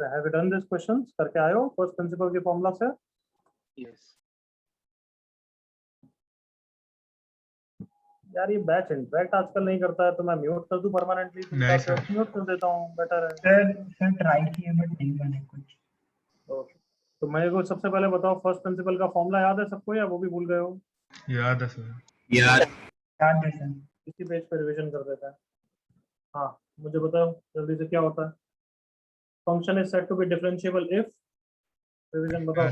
Have you done this questions? करके आए हो फर्स्ट प्रिंसिपल के फॉर्मूला से? यस यार ये बैच इंटरेक्ट आजकल नहीं करता है तो मैं म्यूट कर दूं परमानेंटली? तुम नहीं चाहते हो सर। म्यूट कर देता हूँ, बेटर है। सर ट्राई किए बट नहीं बने कुछ। ओके, तो मेरे को सबसे पहले बताओ फर्स्ट प्रिंसिपल का फॉर्मूला याद है सबको या वो भी भूल गए हो? याद है सर। यार याद है सर। इसी पेज पे रिवीजन कर देता है। हाँ मुझे बताओ जल्दी से क्या होता है। Function is said to be differentiable if, revision बताओ।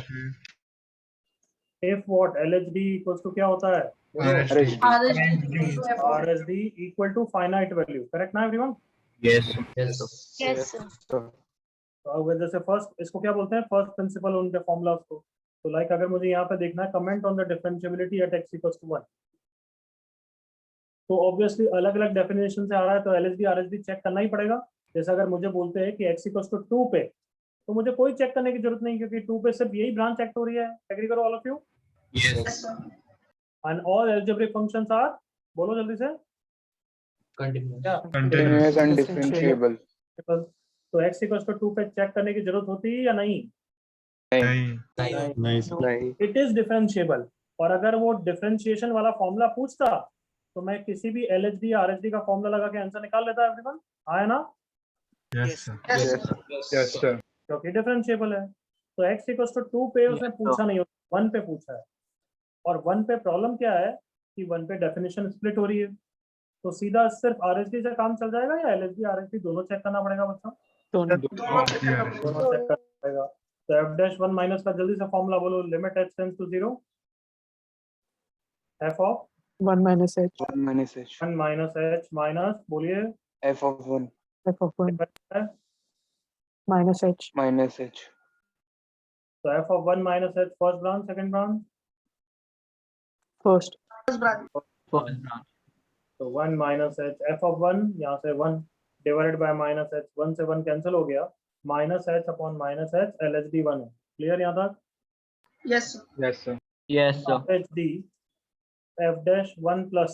If what? LHD equals to क्या होता है? RHD equal to finite value, correct ना एवरीवन? Yes Yes, sir. तो अब जैसे फर्स्ट इसको क्या बोलते हैं? फर्स्ट प्रिंसिपल उनके फॉर्मूलाज को। तो लाइक अगर मुझे यहाँ पे देखना है comment on the differentiability at x equals to 1, तो ऑब्वियसली अलग अलग डेफिनेशन से आ रहा है तो एलएचडी आरएचडी चेक करना ही पड़ेगा। जैसे अगर मुझे बोलते हैं कि x इक्वल्स टू 2 पे, तो मुझे कोई चेक करने की जरूरत नहीं क्योंकि 2 पे सिर्फ यही ब्रांच एक्ट हो रही है। एग्री करो all of you? Yes and all algebraic functions are, बोलो जल्दी से क्या? Continuous and differentiable. तो x इक्वल्स टू 2 पे चेक करने की जरूरत होती है या नहीं? नहीं। नहीं इट इज डिफरेंशिएबल। और अगर वो डिफरेंशिएशन वाला फॉर्मूला पूछता तो मैं किसी भी एलएचडी या आरएचडी का फॉर्मूला लगा के आंसर निकाल लेता है एवरीवन, आया ना? Yes sir. yes sir. क्योंकि डिफरेंशिएबल है। तो x इक्वल्स टू 2 पे उसने पूछा नहीं, 1 पे पूछा है। और 1 पे प्रॉब्लम क्या है कि 1 पे डेफिनेशन स्प्लिट हो रही है, तो सीधा सिर्फ आरएचडी से काम चल जाएगा या एलएचडी आरएचडी दोनों चेक करना पड़ेगा बच्चों? दोनों चेक करना पड़ेगा। तो f डैश 1 माइनस का जल्दी से फॉर्मूला बोलो। Limit h tends to 0, f of 1 minus h 1 minus h 1 minus h minus, बोलिए f of 1 f of 1 minus h minus h. तो f of 1 minus h first branch, second branch? first तो 1 minus h f of 1, यहाँ से 1 divided by minus h, 1 से 1 cancel हो गया, minus h upon minus h, LHD 1 है। Clear यहाँ तक? Yes Yes sir. LHD f dash 1 plus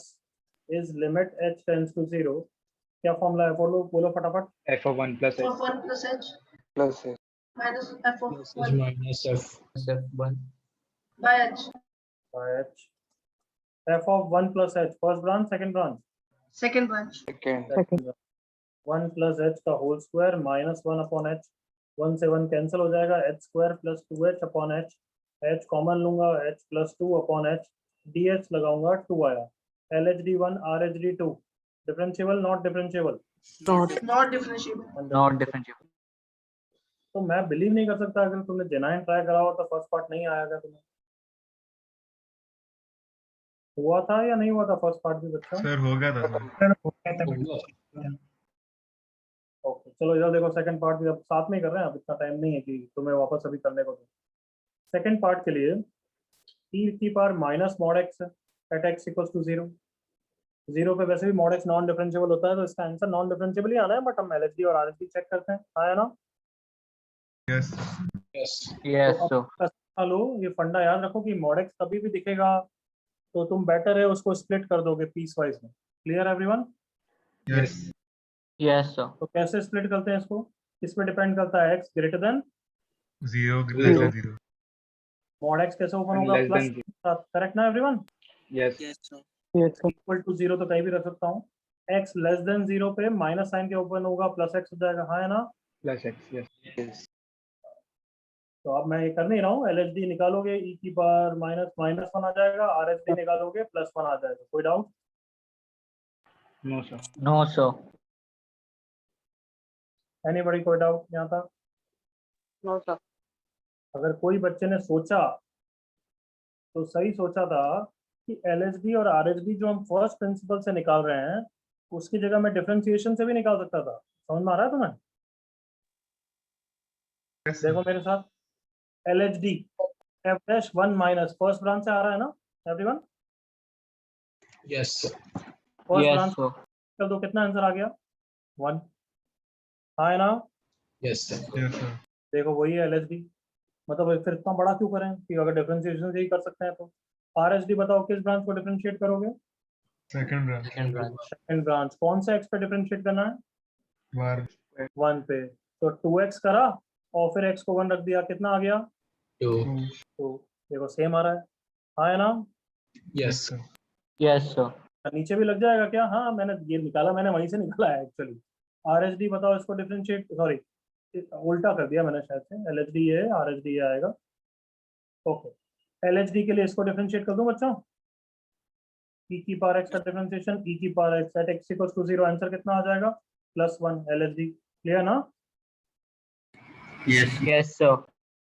is limit h tends to 0, क्या फॉर्मूला है? बोलो बोलो फटाफट। f of 1 plus h 1 plus h plus h minus f of 1 minus f1 by h. h f of 1 plus h first branch, second branch? Second branch. second 1 plus h का whole square minus 1 upon h, 1 से 1 cancel हो जाएगा, h square plus 2h upon h, h common लूंगा, h plus 2 upon h, dh लगाऊंगा, 2 आया। LHD 1 RHD 2 differentiable not differentiable? Not differentiable. not differentiable तो मैं believe नहीं कर सकता अगर तुमने जेनाइन ट्राई करा हो तो फर्स्ट पार्ट नहीं आएगा तुम्हें। हुआ था या नहीं हुआ था फर्स्ट पार्ट भी बच्चों? सर हो गया था सर। Sir, हो गया था। ओके चलो इधर देखो, सेकंड पार्ट भी अब साथ में ही कर रहे हैं, अब इतना टाइम नहीं है कि तुम्हें वापस अभी करने को दो। सेकंड पार्ट के लिए e की power minus mod x at x equals to 0, 0 पे वैसे भी मॉड x नॉन डिफरेंशिएबल होता है तो इसका आंसर नॉन डिफरेंशिएबल ही आना है, बट हम LHD और RHD चेक करते हैं, आया ना? यस yes तो अब लो ये फंडा याद रखो कि मॉड x कभी भी दिखेगा तो तुम बेटर है उसको स्प्लिट कर दोगे पीस वाइज में। Clear everyone? Yes yes sir तो कैसे स्प्लिट करते हैं इसको? किस पे डिपेंड करता है? x greater than 0 mod x कैसे ओपन And होगा? less प्लस, than करेक्ट ना everyone? yes yes sir equal to 0 तो कहीं भी रख सकता हूँ। x लेस देन 0 पे माइनस साइन के ओपन होगा, प्लस x हो जाएगा, हाँ है ना? plus x yes तो अब मैं ये कर नहीं रहा हूँ, LHD निकालोगे e की पावर माइनस माइनस 1 आ जाएगा, RHD निकालोगे प्लस 1 आ जाएगा। कोई doubt? no sir no sir anybody कोई डाउट यहाँ तक? no sir अगर कोई बच्चे ने सोचा तो सही सोचा था कि LHD और RHD जो हम फर्स्ट प्रिंसिपल से निकाल रहे हैं उसकी जगह मैं डिफरेंशिएशन से भी निकाल सकता था। समझ में आ रहा है तुम्हें? देखो मेरे साथ, LHD f dash 1 minus first branch से आ रहा है ना everyone? yes first yes branch sir कर दो, कितना आंसर आ गया? 1, हाँ है ना? yes sir yes sir. देखो वही है LHD, मतलब फिर इतना बड़ा क्यों करें कि अगर डिफरेंशिएशन से ही कर सकते हैं तो। RHD बताओ किस ब्रांच को डिफरेंशिएट करोगे? Second branch second branch second branch. कौन सा x पे डिफरेंशिएट करना है? बार 1 पे। तो 2x करा और फिर x को 1 रख दिया, कितना आ गया? 2. 2. तो देखो सेम आ रहा है, हाँ है ना? Yes. sir. Yes, sir. नीचे भी लग जाएगा क्या? हाँ, मैंने ये निकाला, मैंने वहीं से निकाला है एक्चुअली। आर एच डी बताओ इसको डिफरेंशिएट, सॉरी उल्टा कर दिया मैंने शायद से, एल एच डी है, आर एच डी आएगा। ओके, एल एच डी के लिए इसको डिफरेंशिएट कर दूं बच्चों, e की पावर x का डिफरेंशिएशन e की पावर x at x equals to 0, answer कितना आ जाएगा? +1 एल एच डी, क्लियर ना? Yes. Yes, sir.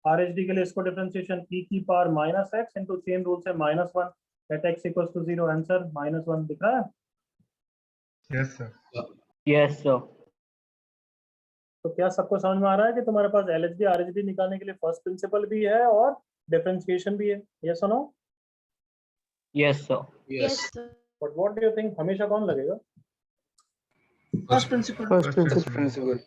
R H D के लिए इसको डिफरेंशिएशन e की पावर -x इंटू चेन रूल से -1 at x equals to 0, answer -1 दिख रहा है? Yes, sir. Yes, sir. तो क्या सबको समझ में आ रहा है कि तुम्हारे पास L H D R H D निकालने के लिए फर्स्ट प्रिंसिपल भी है और डिफरेंशिएशन भी है? यस और no? Yes, sir. Yes, sir. But what do you think, हमेशा कौन लगेगा? First principle. First principle. Principle.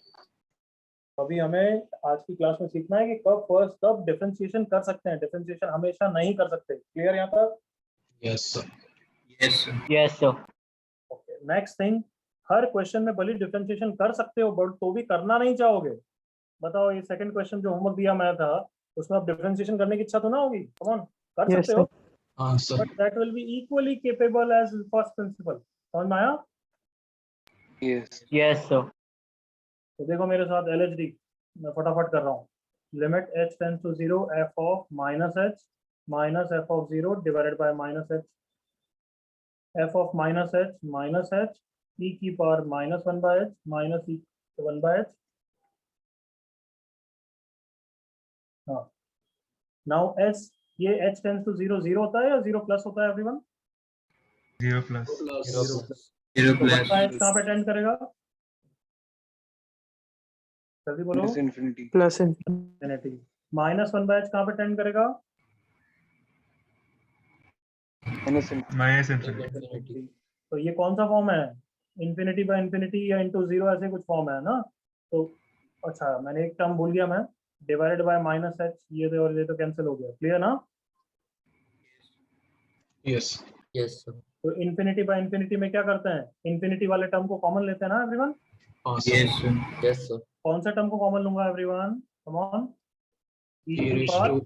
अभी हमें आज की क्लास में सीखना है कि कब डिफरेंशिएशन कर सकते हैं, डिफरेंशिएशन हमेशा नहीं कर सकते। क्लियर यहाँ तक? Yes, sir. Yes, sir. Yes, sir. Okay, next thing, हर क्वेश्चन में भले डिफरेंशिएशन कर सकते हो बट तो भी करना नहीं चाहोगे। बताओ, ये सेकंड क्वेश्चन जो होमवर्क दिया मैं था उसमें आप डिफरेंशिएशन करने की इच्छा तो ना होगी? कम ऑन, कर Yes, सकते हो, Answer. But that will be equally capable as first principle. समझ में आया? Yes. Yes, sir. तो देखो मेरे साथ एल एच डी, मैं फटाफट कर रहा हूँ। Limit h tends to 0 f of -h minus f of 0 divided by -h, f of -h e की power -1/h minus e 1/h। हाँ, नाउ s, ये h टेंस टू 0 0 होता है या 0 प्लस होता है एवरीवन? 0 plus. 0 प्लस। Zero तो plus. 1/h कहाँ पे टेंड करेगा? जल्दी बोलो। Plus infinity. plus in infinity. -1/h कहाँ पे टेंड करेगा? Minus infinity. Minus infinity. Infinity. तो ये कौन सा फॉर्म है? इन्फिनिटी बाय इन्फिनिटी या इंटू 0 ऐसे कुछ फॉर्म है ना? तो अच्छा, मैंने एक टर्म भूल गया मैं, डिवाइडेड बाय -h, ये तो और ये तो कैंसिल हो गया। क्लियर ना? Yes. Yes, sir. तो इन्फिनिटी बाय इन्फिनिटी में क्या करते हैं, इन्फिनिटी वाले टर्म को कॉमन लेते हैं ना everyone? Answer. Yes, sir. Yes, sir. कौन सा टर्म को कॉमन लूंगा everyone? Come on, e E की raised power to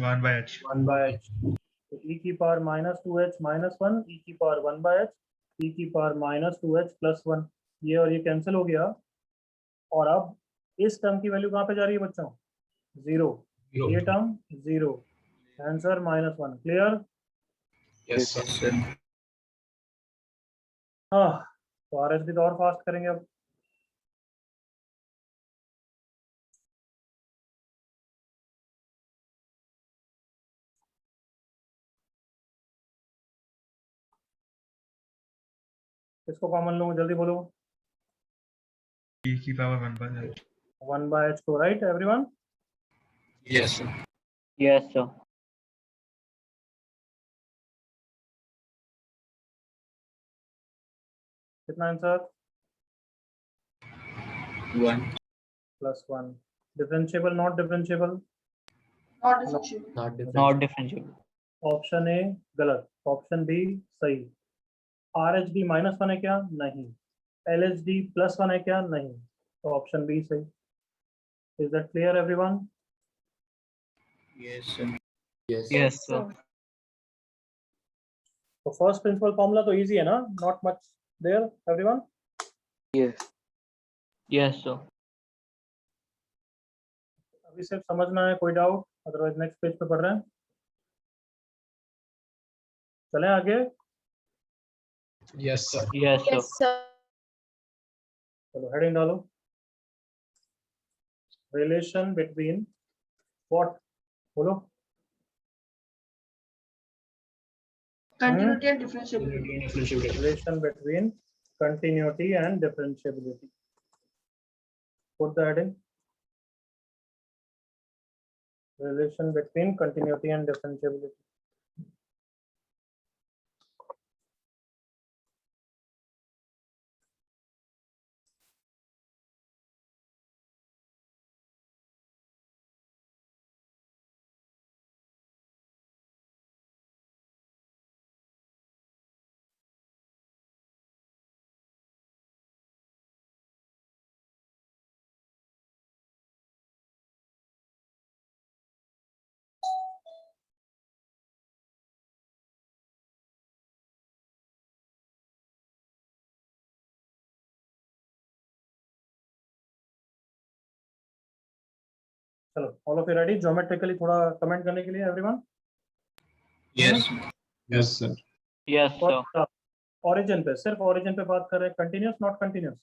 1/h. 1/h, तो e की पावर -2h -1, e की पावर 1/h, e की पावर -2h +1, ये और ये कैंसिल हो गया। और अब इस टर्म की वैल्यू कहाँ पे जा रही है बच्चों? 0, 0. ये term 0, answer -1। Clear? Yes, sir. sir. हाँ, तो आर एच डी तो और फास्ट करेंगे अब। इसको कॉमन लूंगा, जल्दी बोलो। E की पावर 1/h. 1/h को, right everyone? Yes, sir. Yes, sir. कितना answer? 1. +1। Differentiable not differentiable? Not differentiable. Not different. Not differentiable. Option A गलत, ऑप्शन बी सही। आर एच डी -1 है क्या? नहीं। एल एच डी +1 है क्या? नहीं। तो ऑप्शन बी सही। Is that clear everyone? Yes, sir. Yes. Yes, sir. तो फर्स्ट प्रिंसिपल फॉर्मूला तो इजी है ना, not much there everyone? Yes. Yes, sir. अभी सिर्फ समझना है, कोई डाउट? अदरवाइज नेक्स्ट पेज पे पढ़ रहे हैं, चलें आगे। Yes, sir. Yes, sir. Yes, sir. चलो हेडिंग डालो, रिलेशन बिटवीन व्हाट, बोलो। Continuity and differentiability. Differentiability. Relation between continuity and differentiability. Put the heading. Relation between continuity and differentiability. चलो all of you ready geometrically थोड़ा comment करने के लिए everyone? Yes. Yes, sir. Yes, sir. Origin पे, सिर्फ origin पे बात कर रहे हैं, continuous not continuous,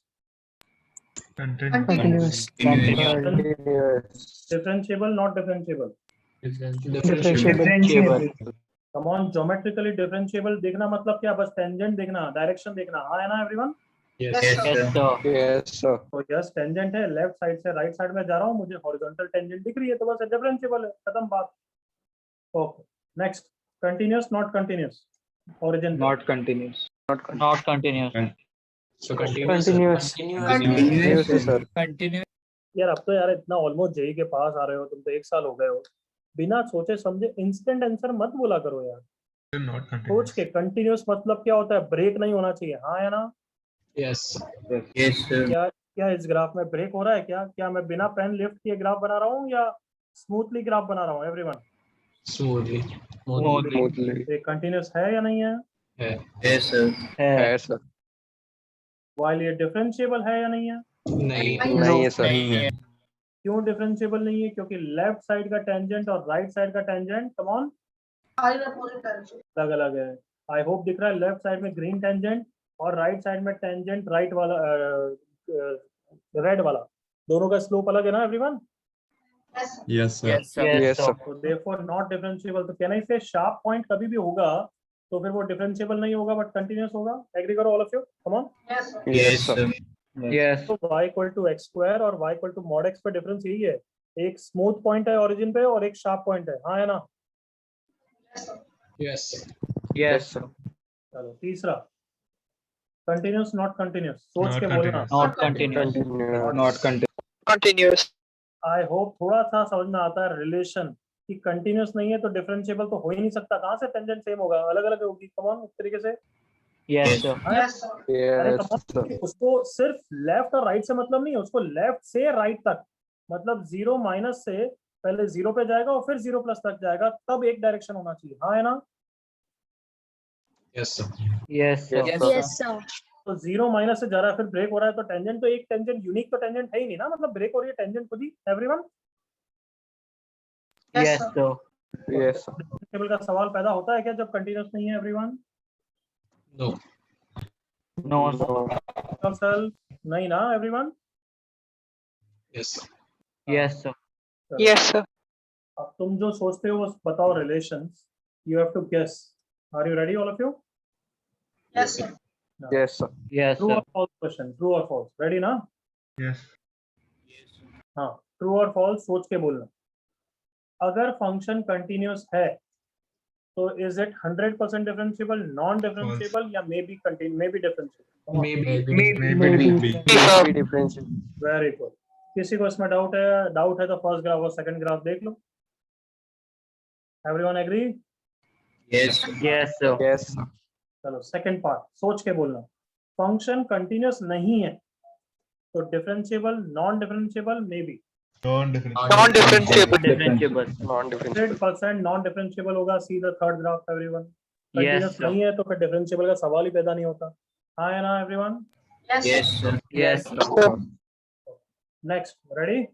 Continuous. Continuous. Differentiable not differentiable, Differentiable. Come on geometrically differentiable देखना मतलब क्या, बस टेंजेंट देखना, डायरेक्शन देखना, हाँ है ना everyone? Yes, Yes, sir. sir. Yes, sir. तो यस टेंजेंट है, लेफ्ट साइड से राइट साइड में जा रहा हूँ, मुझे हॉरिजॉन्टल टेंजेंट दिख रही है, तो बस डिफरेंशिएबल है, खत्म बात। Okay next, continuous not continuous, origin Not continuous. Not continuous. So Continuous. Continuous, sir. यार अब तो यार इतना ऑलमोस्ट जेई के पास आ रहे हो तुम, तो 1 साल हो गए हो, बिना सोचे समझे इंस्टेंट आंसर मत बोला करो यार, Not सोच continuous. के। कंटिन्यूस मतलब क्या होता है, ब्रेक नहीं होना चाहिए, हाँ या ना? Yes, sir. क्या क्या इस ग्राफ में ब्रेक हो रहा है क्या? क्या मैं बिना पेन लिफ्ट किए ग्राफ बना रहा हूँ या स्मूथली ग्राफ बना रहा हूँ एवरीवन? smoothly. Smoothly. ये कंटिन्यूस है या नहीं है? Yes, sir. है। Yes, sir. वाइल ये डिफरेंशिएबल है या नहीं है? नहीं नहीं है, sir. क्यों डिफरेंशिएबल नहीं है? क्योंकि लेफ्ट साइड का टेंजेंट और राइट साइड का tangent come on Higher opposite direction. अलग अलग है। आई होप दिख रहा है, लेफ्ट साइड में ग्रीन टेंजेंट और राइट साइड में टेंजेंट राइट वाला रेड वाला, दोनों का स्लोप अलग है ना everyone? Yes, sir. Yes, sir. Yes, sir. Yes, sir. तो देयरफॉर नॉट डिफरेंशिएबल। तो कैन आई से शार्प पॉइंट कभी भी होगा तो फिर वो डिफरेंशिएबल नहीं होगा बट कंटीन्यूअस होगा। एग्री करो all of you, come on. Yes, sir. Yes, sir. Yes. तो y equal to x square और y equal to mod x पे डिफरेंस यही है, एक स्मूथ पॉइंट है ओरिजिन पे और एक शार्प पॉइंट है, हाँ है ना? Yes, sir. Yes. Yes, sir. चलो तीसरा, कंटीन्यूअस नॉट कंटीन्यूअस, सोच Not के बोलना। continuous. Not continuous. Continuous. Not continuous. I hope थोड़ा सा समझ में आता है रिलेशन कि कंटीन्यूअस नहीं है तो डिफरेंशिएबल तो हो ही नहीं सकता, कहाँ से टेंजेंट सेम होगा, अलग अलग होगी। कम ऑन इस तरीके से। Yes, sir. Yes, sir. अरे Yes, come on, sir. उसको सिर्फ लेफ्ट और राइट से मतलब नहीं है, उसको लेफ्ट से राइट तक, मतलब 0 माइनस से पहले 0 पे जाएगा और फिर 0 प्लस तक जाएगा, तब एक डायरेक्शन होना चाहिए, हाँ है ना? Yes, sir. Yes, sir. Yes, sir. तो 0 माइनस से जा रहा है फिर ब्रेक हो रहा है, तो टेंजेंट तो एक टेंजेंट यूनिक तो टेंजेंट है ही नहीं ना, मतलब ब्रेक हो रही है टेंजेंट खुद ही everyone. Yes, sir. Yes, sir. Table का सवाल पैदा होता है क्या जब कंटीन्यूअस नहीं है everyone? No. No, sir. Self नहीं ना everyone? Yes, sir. Yes, sir. Yes, sir. अब तुम जो सोचते हो वो बताओ relations, you have to guess. Are you ready all of you? Yes, sir. Yes, sir. Yes, true sir. और फॉल्स क्वेश्चन, ट्रू और फॉल्स, रेडी ना? Yes. हाँ, ट्रू और फॉल्स सोच के बोलना। अगर फंक्शन कंटीन्यूअस है तो is it 100% differentiable, non differentiable या may be differentiable? Maybe. Be differential. Very good. किसी को इसमें डाउट है तो फर्स्ट ग्राफ और सेकंड ग्राफ देख लो। Everyone agree? Yes, sir. Yes, sir. Yes, sir. चलो सेकंड पार्ट सोच के बोलना। फंक्शन कंटीन्यूअस नहीं है तो differentiable, non differentiable, may be Non-differentiable. Differentiable. Non-differentiable. 100% non differentiable होगा। See the third graph everyone. Yes, continuous sir. नहीं है तो फिर डिफरेंशिएबल का सवाल ही पैदा नहीं होता, हाँ है ना everyone? Yes, Yes, sir. sir. Yes, sir. Next, ready?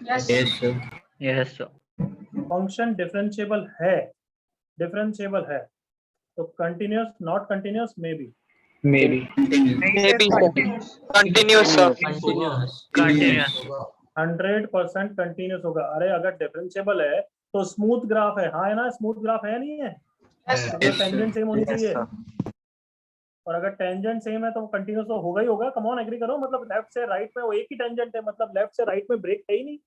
Yes, sir. Yes, sir. Yes, sir. Function differentiable है तो continuous not continuous, maybe Maybe. Continuous. Continuous, sir. Continuous. Continuous. 100% continuous होगा। अरे अगर डिफरेंशिएबल है तो स्मूथ ग्राफ है, हाँ है ना? स्मूथ ग्राफ है नहीं है? Yes, sir. तो टेंजेंट सेम होनी Yes, चाहिए, sir. और अगर टेंजेंट सेम है तो वो कंटीन्यूअस तो होगा ही होगा। कम ऑन एग्री करो, मतलब लेफ्ट से राइट में वो एक ही टेंजेंट है, मतलब लेफ्ट से राइट में ब्रेक है ही नहीं,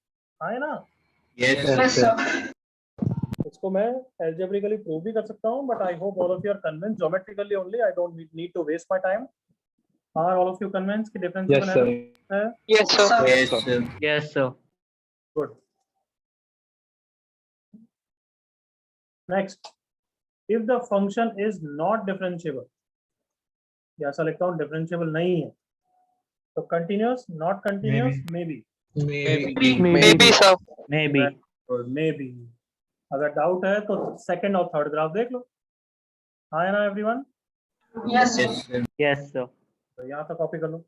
हाँ है ना? Yes, Yes, sir. sir. इसको मैं एल्जेब्रिकली प्रूव भी कर सकता हूँ, but I hope all of you are convinced geometrically only. I don't need to waste my time. Are all of you convinced कि डिफरेंशिएबल है? Yes, sir. Sir. Yes, sir. Yes, sir. Good. Next, if the function is not differentiable, या ऐसा लिखता हूँ differentiable नहीं है, तो continuous, not continuous, maybe Maybe. Maybe, sir. Maybe. Maybe. अगर डाउट है तो सेकंड और थर्ड ग्राफ देख लो, हाँ है ना everyone? Yes, sir. Yes, sir. Yes, sir. तो यहाँ तक कॉपी कर लो।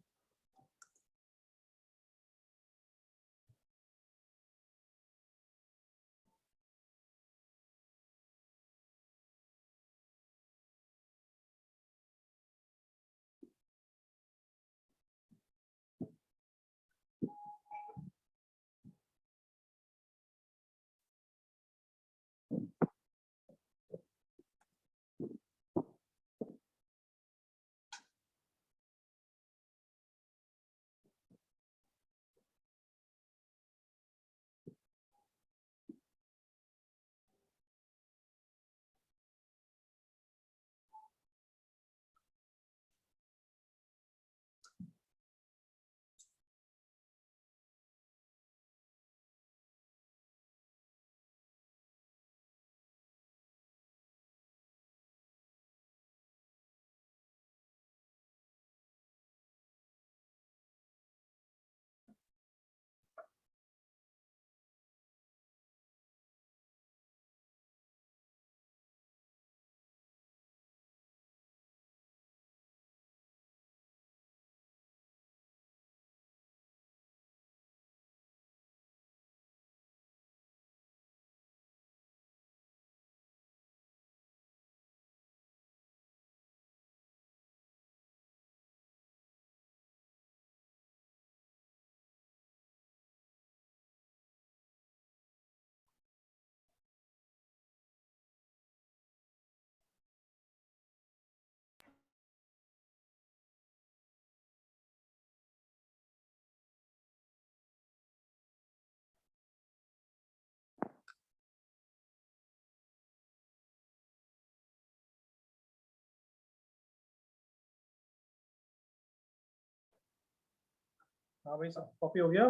हाँ भाई सब कॉपी हो गया,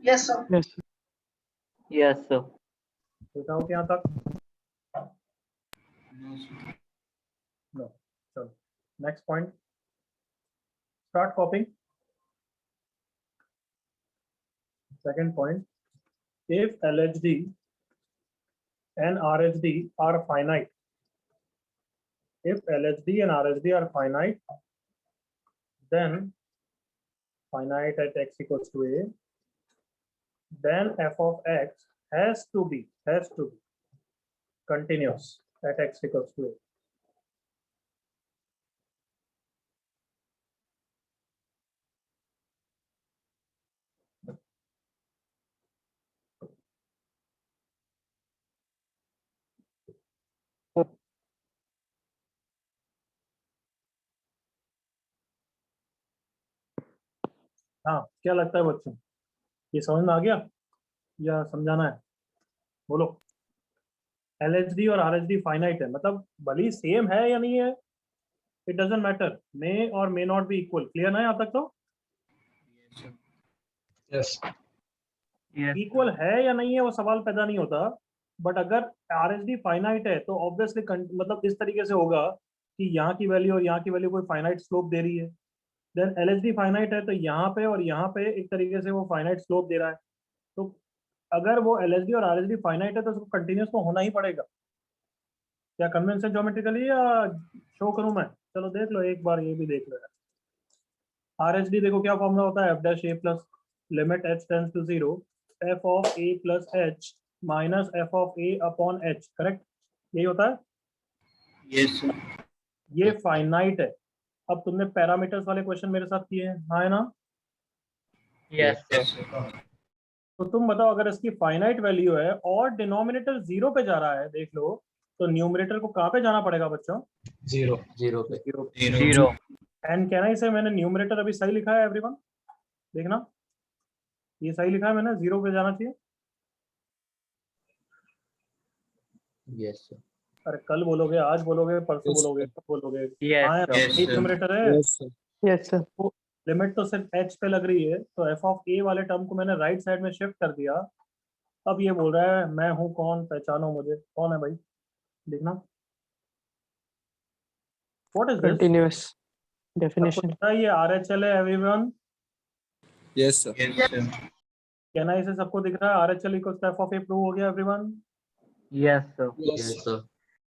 Yes, sir. Yes. Yes, sir. बताओ कि यहाँ तक। नो, चलो next point, start कॉपिंग। Second point, if LHD and RHD are finite, if LHD and RHD are finite, then finite at x equals to a, then f of x has to be continuous at x equals to a. हाँ, क्या लगता है बच्चों, ये समझ में आ गया या समझाना है? बोलो। LHD और RHD फाइनाइट है, मतलब भले सेम है या नहीं है, इट डजंट मैटर, मे और may not be equal. Clear ना है यहाँ तक? तो Yes. Yes. इक्वल है या नहीं है वो सवाल पैदा नहीं होता, बट अगर RHD फाइनाइट है तो ऑब्वियसली मतलब इस तरीके से होगा कि यहाँ की वैल्यू और यहाँ की वैल्यू कोई फाइनाइट स्लोप दे रही है। देन LHD फाइनाइट है तो यहाँ पे और यहाँ पे एक तरीके से वो फाइनाइट स्लोप दे रहा है। तो अगर वो LHD और RHD फाइनाइट है तो उसको कंटिन्यूस तो होना ही पड़ेगा। क्या कन्वेंशन ज्योमेट्रिकली या शो करूं मैं? चलो देख लो एक बार, ये भी देख लो। RHD देखो क्या फॉर्मूला होता है, f dash a plus limit h tends to 0 f of a plus h minus f of a upon h, correct? यही होता है। Yes, sir. ये फाइनाइट है। अब तुमने पैरामीटर्स वाले क्वेश्चन मेरे साथ किए हैं, हाँ है ना? Yes, sir. Yes, sir. तो तुम बताओ, अगर इसकी फाइनाइट वैल्यू है और डिनोमिनेटर 0 पे जा रहा है, देख लो, तो न्यूमरेटर को कहाँ पे जाना पड़ेगा बच्चों? 0. 0 पे. 0। 0. एंड कहना ही से मैंने न्यूमरेटर अभी सही लिखा है एवरीवन, देखना ये सही लिखा है मैंने, 0 पे जाना चाहिए। Yes, sir. अरे कल बोलोगे, आज बोलोगे, परसों Yes, बोलोगे, कब बोलोगे? Yes, हाँ, sir. Yes, sir. न्यूमरेटर है। Yes, sir. Yes, sir. Limit तो सिर्फ h पे लग रही है, तो f ऑफ a वाले टर्म को मैंने राइट साइड में शिफ्ट कर दिया। अब ये बोल रहा है मैं हूं कौन, पहचानो मुझे, कौन है भाई? देखना, व्हाट इज दिस? Continuous सबको definition. पता है ये RHL है everyone? Yes, sir. Yes, sir. कहना इसे सबको दिख रहा है, RHL equals to f of a prove हो गया everyone. Yes, sir. Yes, sir.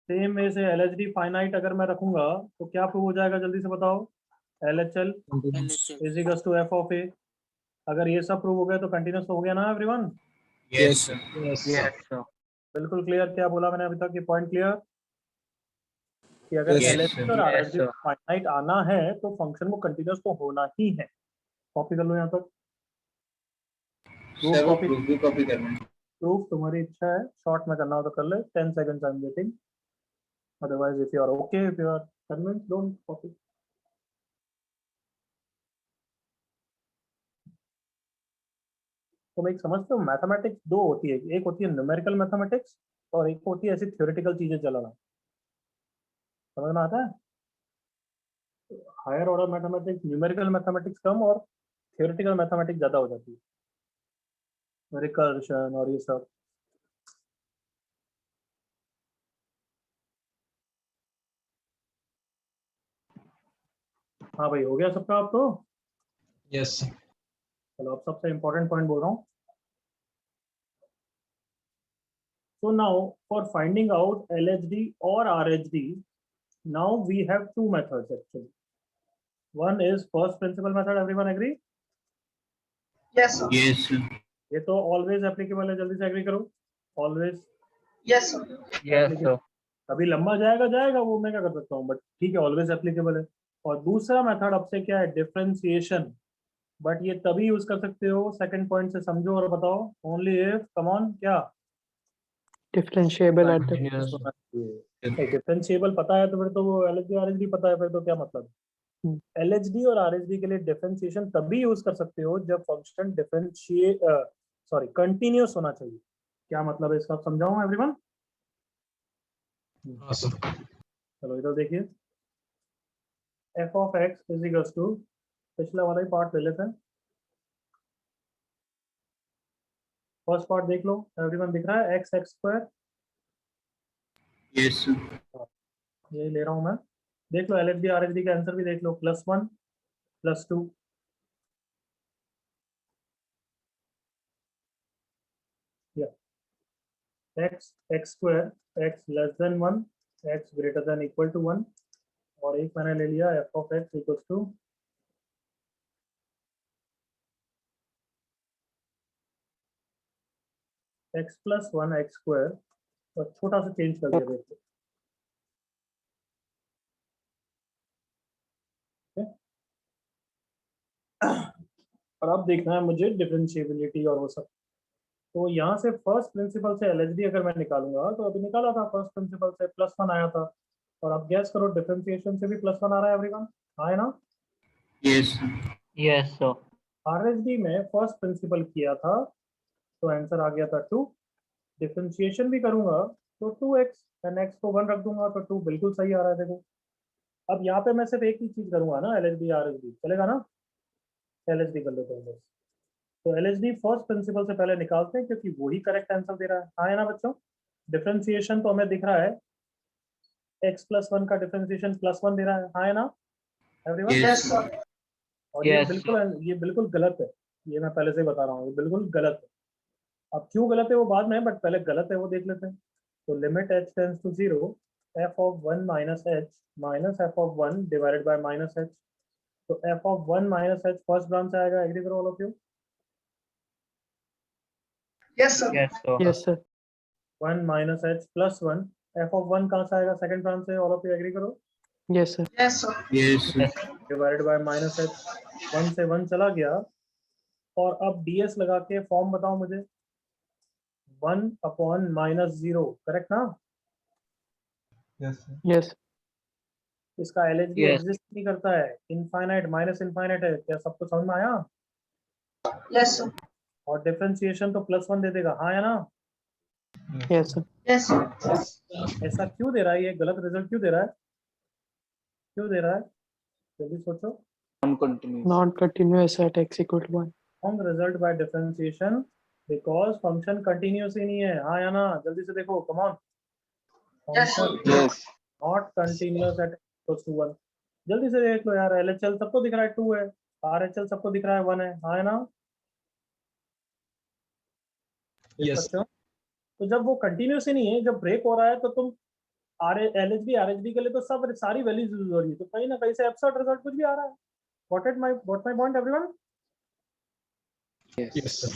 Same way से LHD फाइनाइट अगर मैं रखूंगा तो क्या प्रूव हो जाएगा, जल्दी से बताओ? LHL is equals to f of a। अगर ये सब प्रूव हो गया तो कंटिन्यूस हो गया ना everyone? Yes, sir. Yes, Yes, sir. बिल्कुल क्लियर। क्या बोला मैंने अभी तक, ये पॉइंट क्लियर कि अगर Yes, LHD और Yes, RHD sir. फाइनाइट आना है तो फंक्शन को कंटिन्यूस तो होना ही है। कॉपी कर लो यहाँ तक। Sir, वो कॉपी, proof भी copy करना है. प्रूफ तुम्हारी इच्छा है, शॉर्ट में करना हो तो कर ले, 10 seconds I am waiting, otherwise if you are okay, if you are convinced, don't copy. तुम एक समझते हो, मैथमेटिक्स दो होती है, एक होती है न्यूमेरिकल मैथमेटिक्स और एक होती है ऐसी थ्योरेटिकल चीजें चलाना। समझ में आता है? Higher order mathematics, numerical mathematics कम और थ्योरेटिकल मैथमेटिक्स ज्यादा हो जाती है, रिकर्शन और ये सब। हाँ भाई, हो गया सबका आप तो? yes, sir. चलो अब सबसे इम्पोर्टेंट पॉइंट बोल रहा हूँ। So now for finding out LHD or RHD, now we have two methods actually. One is first principle method, everyone agree? Yes, sir. Yes, sir. ये तो always applicable है, जल्दी से agree करो। Always Yes, sir. Yes, sir. अभी लंबा जाएगा वो मैं क्या कर सकता हूँ, बट ठीक है, ऑलवेज एप्लीकेबल है। और दूसरा मेथड अब से क्या है, डिफरेंशिएशन, बट ये तभी यूज कर सकते हो, सेकंड पॉइंट से समझो और बताओ, ओनली इफ, कम ऑन, क्या Differentiable at the Continuous. Differentiable पता है तो फिर तो वो LHD RHD पता है, फिर तो क्या मतलब? LHD और RHD के लिए डिफरेंशिएशन तभी यूज कर सकते हो जब फंक्शन कंटिन्यूस होना चाहिए। क्या मतलब है इसका, समझाऊं एवरीवन? Awesome. चलो इधर देखिए, f of x is equals to, पिछला वाला ही पार्ट ले लेते हैं, फर्स्ट पार्ट देख लो, एवरीवन दिख रहा है, x स्क्वायर, Yes, sir. ये ले रहा हूँ मैं, देख लो LHD RHD का आंसर भी देख लो, +1 +2, x square, x less than 1, x greater than equal to 1, और एक मैंने ले लिया f of x equal to x plus 1 x square, और छोटा सा चेंज कर दिया देखो, और अब देखना है मुझे डिफरेंशिएबिलिटी और वो सब। तो यहाँ से फर्स्ट प्रिंसिपल से एलएचडी अगर मैं निकालूंगा, तो अभी निकाला था फर्स्ट प्रिंसिपल से +1 आया था, और अब गैस करो डिफरेंशिएशन से भी +1 आ रहा है एवरीवन, आए ना? Yes, sir. Yes, sir. RHD में फर्स्ट प्रिंसिपल किया था तो आंसर आ गया था 2, डिफरेंशिएशन भी करूंगा तो 2x, एंड x को 1 रख दूंगा तो 2 बिल्कुल सही आ रहा है देखो। अब यहाँ पे मैं सिर्फ एक ही चीज करूंगा ना, एलएचडी आरएचडी चलेगा ना, एलएचडी कर लेते हैं बस। तो एलएचडी फर्स्ट प्रिंसिपल से पहले निकालते हैं क्योंकि वही करेक्ट आंसर दे रहा है, हाँ है ना बच्चों? डिफरेंशिएशन तो हमें दिख रहा है x प्लस 1 का डिफरेंशिएशन +1 दे रहा है, हाँ है ना everyone? Yes, Yes, sir. sir. और Yes. ये बिल्कुल गलत है, ये मैं पहले से ही बता रहा हूँ, ये बिल्कुल गलत है। अब क्यों गलत है वो बाद में, बट पहले गलत है वो देख लेते हैं। तो limit h tends to 0, f of 1 minus h minus f of 1 divided by minus h, तो f of 1 minus h first branch से आएगा, एग्री करो all of you? Yes, sir. Yes, sir. Yes, sir. 1 minus h plus 1, f of 1 कहाँ से आएगा, second branch से, all of you agree करो? Yes, sir. Yes, sir. Yes, sir. Divided by minus h, 1 से 1 चला गया, और अब ds लगा के फॉर्म बताओ मुझे, 1 अपॉन माइनस 0, करेक्ट ना? Yes, sir. Yes. इसका LHD Yes. एग्जिस्ट नहीं करता है, इनफाइनाइट माइनस इनफाइनाइट है, क्या सबको समझ में आया? Yes, sir. और डिफरेंशिएशन तो +1 दे देगा, हाँ या ना? Yes, sir. Yes, sir. ऐसा क्यों दे रहा है, ये गलत रिजल्ट क्यों दे रहा है, क्यों दे रहा है, जल्दी सोचो। Non-continuous. Non-continuous at x equal to 1. Wrong result by differentiation because function continuous ही नहीं है, हाँ या ना? जल्दी से देखो, come on, Yes, sir. Yes. Not continuous at equals to 1, जल्दी से देख लो यार, LHL सबको दिख रहा है 2 है, RHL सबको दिख रहा है 1 है, हाँ या ना? Yes. बच्चों, तो जब वो कंटिन्यूस ही नहीं है, जब ब्रेक हो रहा है, तो तुम LHD RHD के लिए तो सब सारी वैल्यूज यूज हो रही है, तो कहीं ना कहीं से एब्सर्ड रिजल्ट कुछ भी आ रहा है। Got my point everyone? Yes, sir.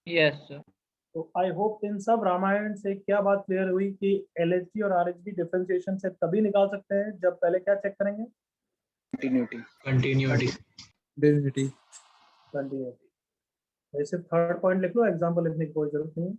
Yes, sir. तो आई होप इन सब रामायण से क्या बात क्लियर हुई कि LHD और RHD डिफरेंशिएशन से तभी निकाल सकते हैं जब पहले क्या चेक करेंगे, Continuity. Continuity. Identity. कंटिन्यूटी। वैसे थर्ड पॉइंट लिख लो, एग्जांपल लिखने की कोई जरूरत नहीं है।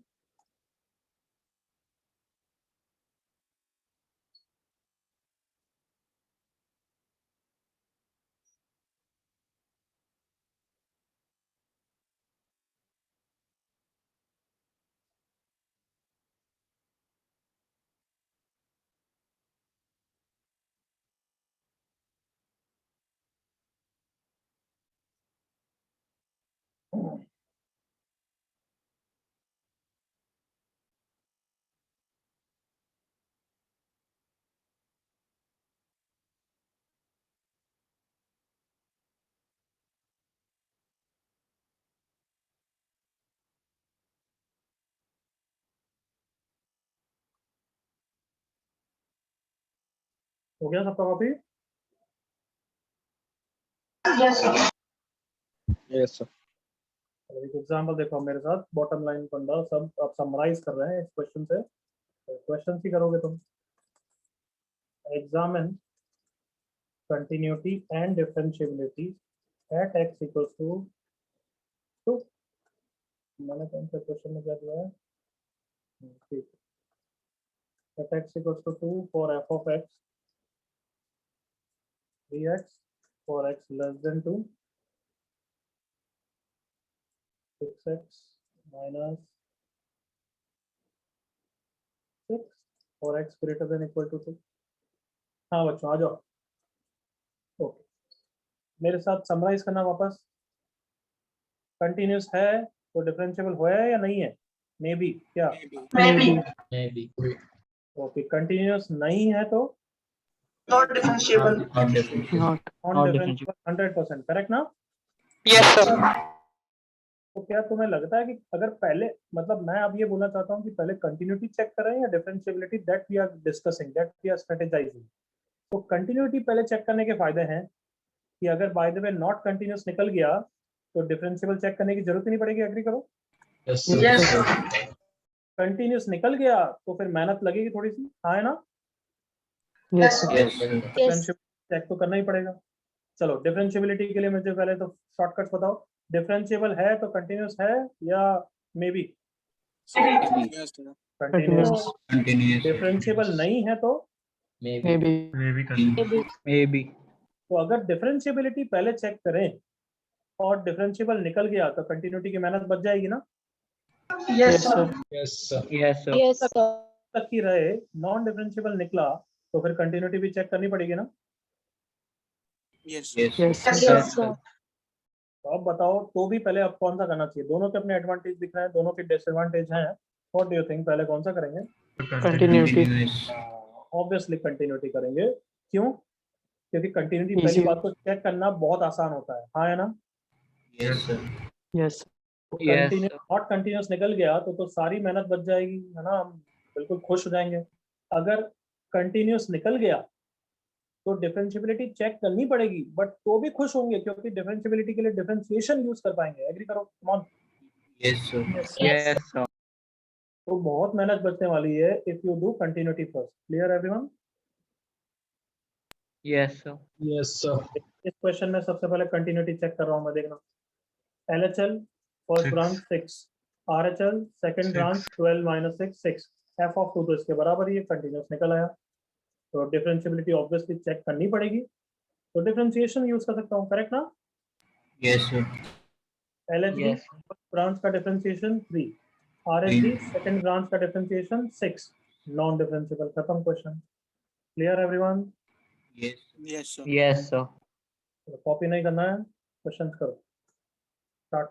हो गया सबका copy? Yes, sir. Yes, sir. एक एग्जांपल देखो मेरे साथ, बॉटम लाइन फंडा सब आप समराइज कर रहे हैं इस क्वेश्चन से, क्वेश्चन ही करोगे तुम। Examine continuity and differentiability at x equals to 2। मैंने कौन सा क्वेश्चन में क्या दिया है, ठीक है, at x equals to 2 for f of x dx for x less than 2, 6x minus 6 और x greater than equal to 6। हाँ बच्चों आ जाओ, ओके मेरे साथ समराइज करना वापस। कंटिन्यूस है तो डिफरेंशिएबल हुआ है या नहीं है? मे बी क्या? Maybe. Maybe. ओके, कंटिन्यूअस नहीं है तो Not differentiable. Not differentiable. Not. Non Not differentiable 100%, correct ना? Yes, sir. तो क्या तुम्हें लगता है कि अगर पहले, मतलब मैं अब ये बोलना चाहता हूँ कि पहले कंटिन्यूटी चेक करें या differentiability, that we are discussing, that we are strategizing. तो कंटिन्यूटी पहले चेक करने के फायदे हैं कि अगर by the way not continuous निकल गया तो डिफरेंशिएबल चेक करने की जरूरत ही नहीं पड़ेगी। एग्री करो? Yes, sir. Yes, sir. Continuous निकल गया तो फिर मेहनत लगेगी थोड़ी सी, हाँ है ना? Yes, sir. Yes, sir. Differentiable check तो करना ही पड़ेगा। चलो, डिफरेंशिएबिलिटी के लिए मुझे पहले तो शॉर्टकट्स बताओ। डिफरेंशिएबल है तो कंटिन्यूस है या may B? Yes, sir. Continuous. Continuous. Differentiable नहीं है तो Maybe. Maybe. Maybe continue. Maybe. तो अगर डिफरेंशिएबिलिटी पहले चेक करें और डिफरेंशिएबल निकल गया तो कंटिन्यूटी की मेहनत बच जाएगी ना? Yes, sir. Yes, sir. Yes, sir. Yes, sir. तक ही रहे, नॉन डिफरेंशिएबल निकला तो फिर कंटिन्यूटी भी चेक करनी पड़ेगी ना? Yes. Yes, Yes, sir. sir. Yes, sir. तो अब बताओ, तो भी पहले अब कौन सा करना चाहिए? दोनों के अपने एडवांटेज दिख रहे हैं, दोनों के डिसएडवांटेज हैं। व्हाट डू यू थिंक, पहले कौन सा करेंगे? Continuity. Continuous. ऑब्वियसली कंटिन्यूटी करेंगे। क्यों? क्योंकि कंटिन्यूटी Easy. पहली बात तो चेक करना बहुत आसान होता है, हाँ है ना? Yes, sir. Yes. Yes, continuous sir. Not continuous निकल गया तो सारी मेहनत बच जाएगी, है ना? हम बिल्कुल खुश हो जाएंगे। अगर कंटिन्यूस निकल गया तो डिफरेंशिएबिलिटी चेक करनी पड़ेगी, बट तो भी खुश होंगे क्योंकि डिफरेंशिएबिलिटी के लिए डिफरेंशिएशन यूज कर पाएंगे। एग्री करो? कम on. Yes, sir. Yes, sir. तो बहुत मेहनत बचने वाली है if you do continuity first. Clear everyone? Yes, sir. Yes, sir. इस क्वेश्चन में सबसे पहले कंटिन्यूटी चेक कर रहा हूं मैं, देखना। LHL first Six. Branch 6, RHL second Six. Branch 12 - 6 6, f of 2 तो इसके बराबर ही है, कंटिन्यूस निकल आया। तो डिफरेंशिएबिलिटी ऑब्वियसली चेक करनी पड़ेगी, तो डिफरेंशिएशन यूज कर सकता हूँ, करेक्ट ना? Yes, sir. LHD Yes. First branch का डिफरेंशिएशन 3, RHD सेकंड ब्रांच का डिफरेंशिएशन 6, नॉन डिफरेंशिएबल। खत्म question. Clear everyone? Yes. Yes, sir. Yes, sir. Copy नहीं करना है, क्वेश्चंस करो। स्टार्ट।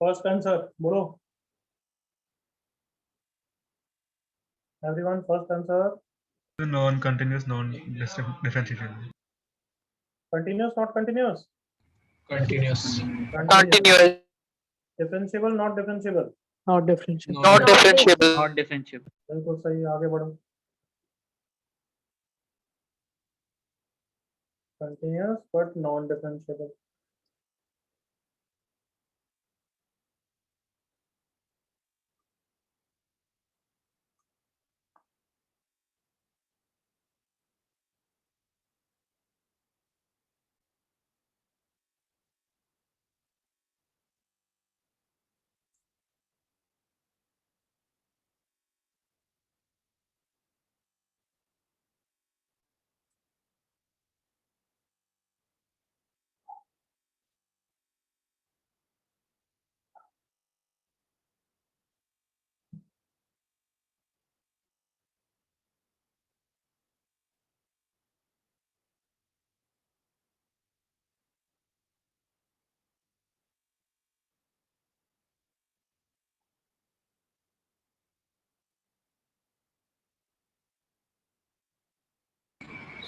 फर्स्ट आंसर बोलो everyone, first answer. Non-continuous, non-differentiation. Continuous not continuous? Continuous. Continuous. Differentiable, not differentiable. Not differentiable. Not differentiable. Not differentiable. बिल्कुल सही, आगे बढ़ो. Continuous but non-differentiable.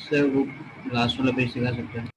Sir वो लास्ट वाला पेज दिखा सकते हैं?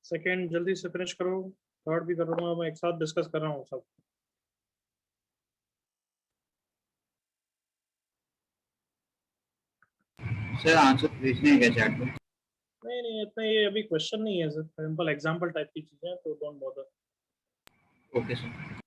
सेकेंड जल्दी से फिनिश करो, थर्ड भी कर रहा हूँ मैं, एक साथ डिस्कस कर रहा हूँ सब. सर आंसर भेजने हैं क्या चैट पे? नहीं नहीं, इतना ये अभी क्वेश्चन नहीं है, सिंपल एग्जांपल टाइप की चीजें हैं, तो डोंट बॉदर. Okay sir.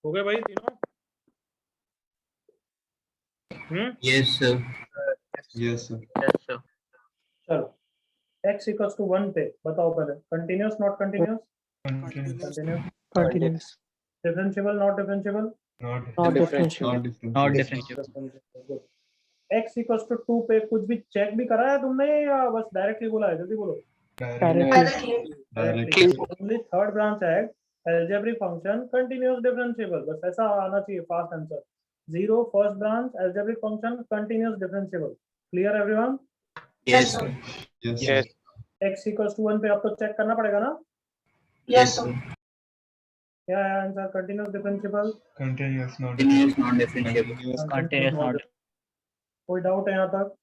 हो गए भाई तीनों? Yes, sir. Yes, sir. Yes, sir. चलो x इक्वल्स टू 1 पे बताओ पहले, continuous not continuous? Continuous. Continuous. Continuous. Differentiable not differentiable? Not Differentiable. differentiable. Not differentiable. x equals to 2 पे कुछ भी चेक भी करा है तुमने या बस डायरेक्टली बोला है? जल्दी बोलो। Directly. Directly. Only third branch है अलजेब्रिक फंक्शन कंटीन्यूअस डिफरेंशिएबल, बस ऐसा आना चाहिए fast answer. 0 first branch algebraic function continuous differentiable. Clear everyone? Yes, sir. Yes, Yes. sir. x equals to 1 पे आपको चेक करना पड़ेगा ना Yes, sir. क्या है answer? Continuous differentiable. Continuous, not Continuous non differentiable. Continuous. Continuous not. कोई doubt है यहाँ तक?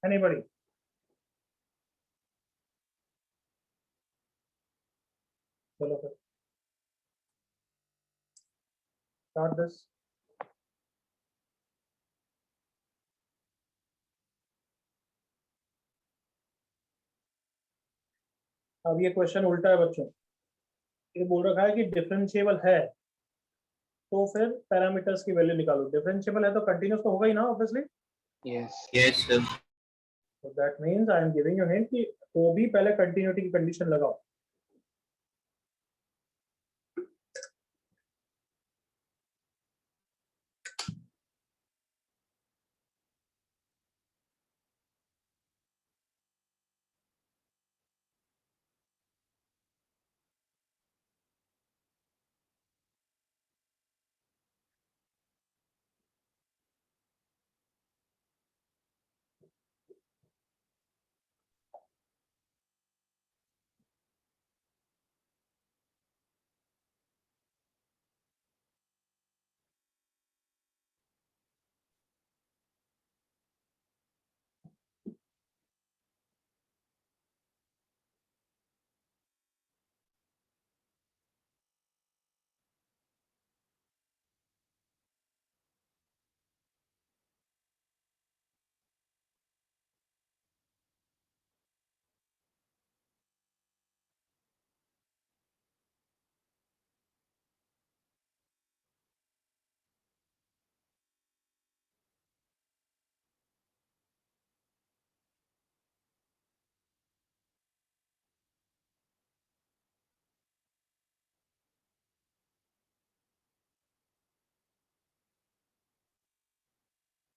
एनीबॉडी? चलो फिर स्टार्ट दिस। अब ये क्वेश्चन उल्टा है बच्चों, ये बोल रखा है कि डिफरेंशिएबल है तो फिर पैरामीटर्स की वैल्यू निकालो। डिफरेंशिएबल है तो कंटीन्यूअस तो होगा ही ना obviously. Yes. Yes, sir. So that means I am giving you hint कि तो भी पहले कंटिन्यूटी की कंडीशन लगाओ।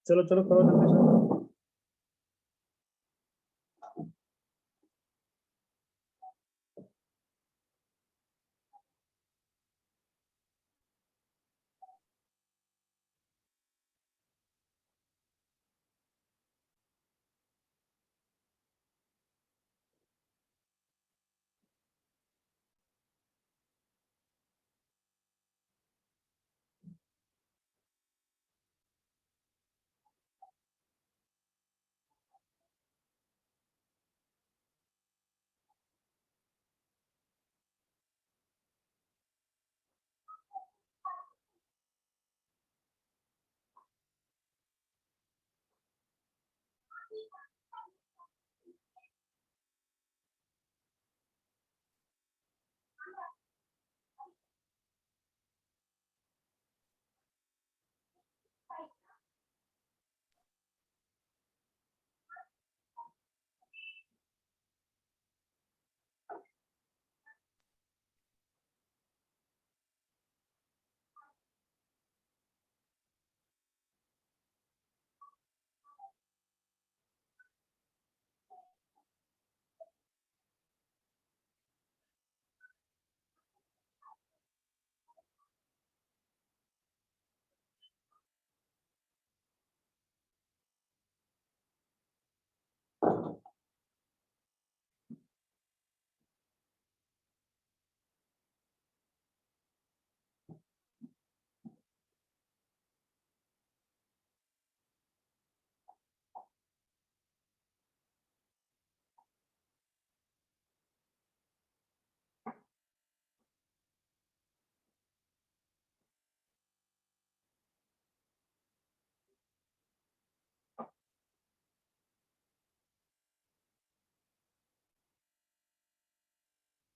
चलो चलो करो जल्दी से।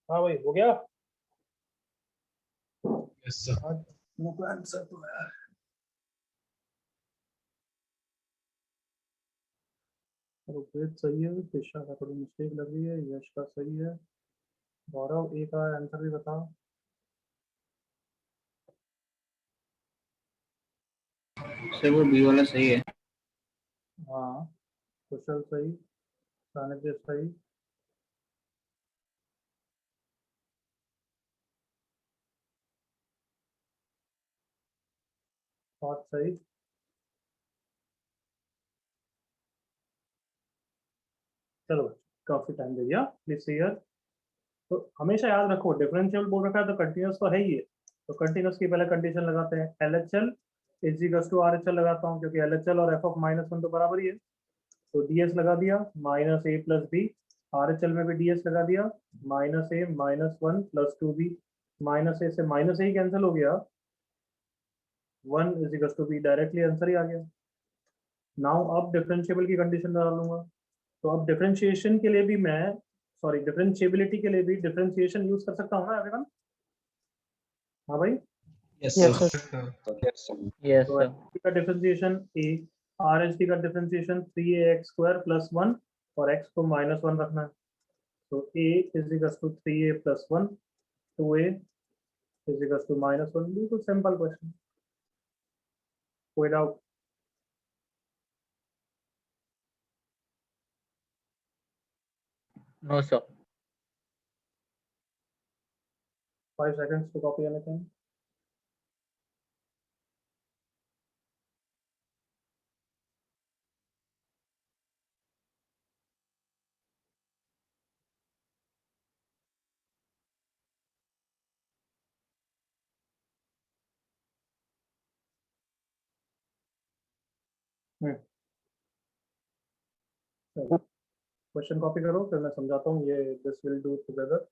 हाँ भाई हो गया। Yes, sir. नो को आंसर तो है। रुपेश सही है, दिशा का थोड़ी मिस्टेक लग रही है, यश का सही है, गौरव ए का आंसर भी बताओ। सर वो बी वाला सही है। हाँ, कुशल सही, सानिध्य सही, बहुत सही। चलो काफी टाइम दे दिया, प्लीज सी हियर। तो हमेशा याद रखो डिफरेंशियल बोल रखा है तो कंटिन्यूस तो है ही है, तो कंटिन्यूस की पहले कंडीशन लगाते हैं, LHL is equals to RHL लगाता हूँ क्योंकि LHL और f ऑफ -1 तो बराबर ही है, तो ds लगा दिया minus a plus B, RHL में भी ds लगा दिया minus a -1 plus 2b, minus a से माइनस a ही कैंसिल हो गया, 1 is equals to b, directly answer ही आ गया। नाउ अब डिफरेंशिएबल की कंडीशन डालूंगा, तो अब डिफरेंशिएशन के लिए भी मैं डिफरेंशिएबिलिटी के लिए भी डिफरेंशिएशन यूज कर सकता हूँ ना एवरीवन? हाँ भाई, Yes, Yes, sir. sir. Yes, sir. Yes तो HT का डिफरेंशिएशन a, RHT का डिफरेंशिएशन 3ax स्क्वायर प्लस 1 और x को -1 रखना है, तो a is equal to 3a plus 1, 2a is equal to -1, बिल्कुल सिंपल क्वेश्चन, कोई doubt? No sir. 5 seconds to copy anything. Question copy करो, फिर मैं समझाता हूँ, ये this will do together.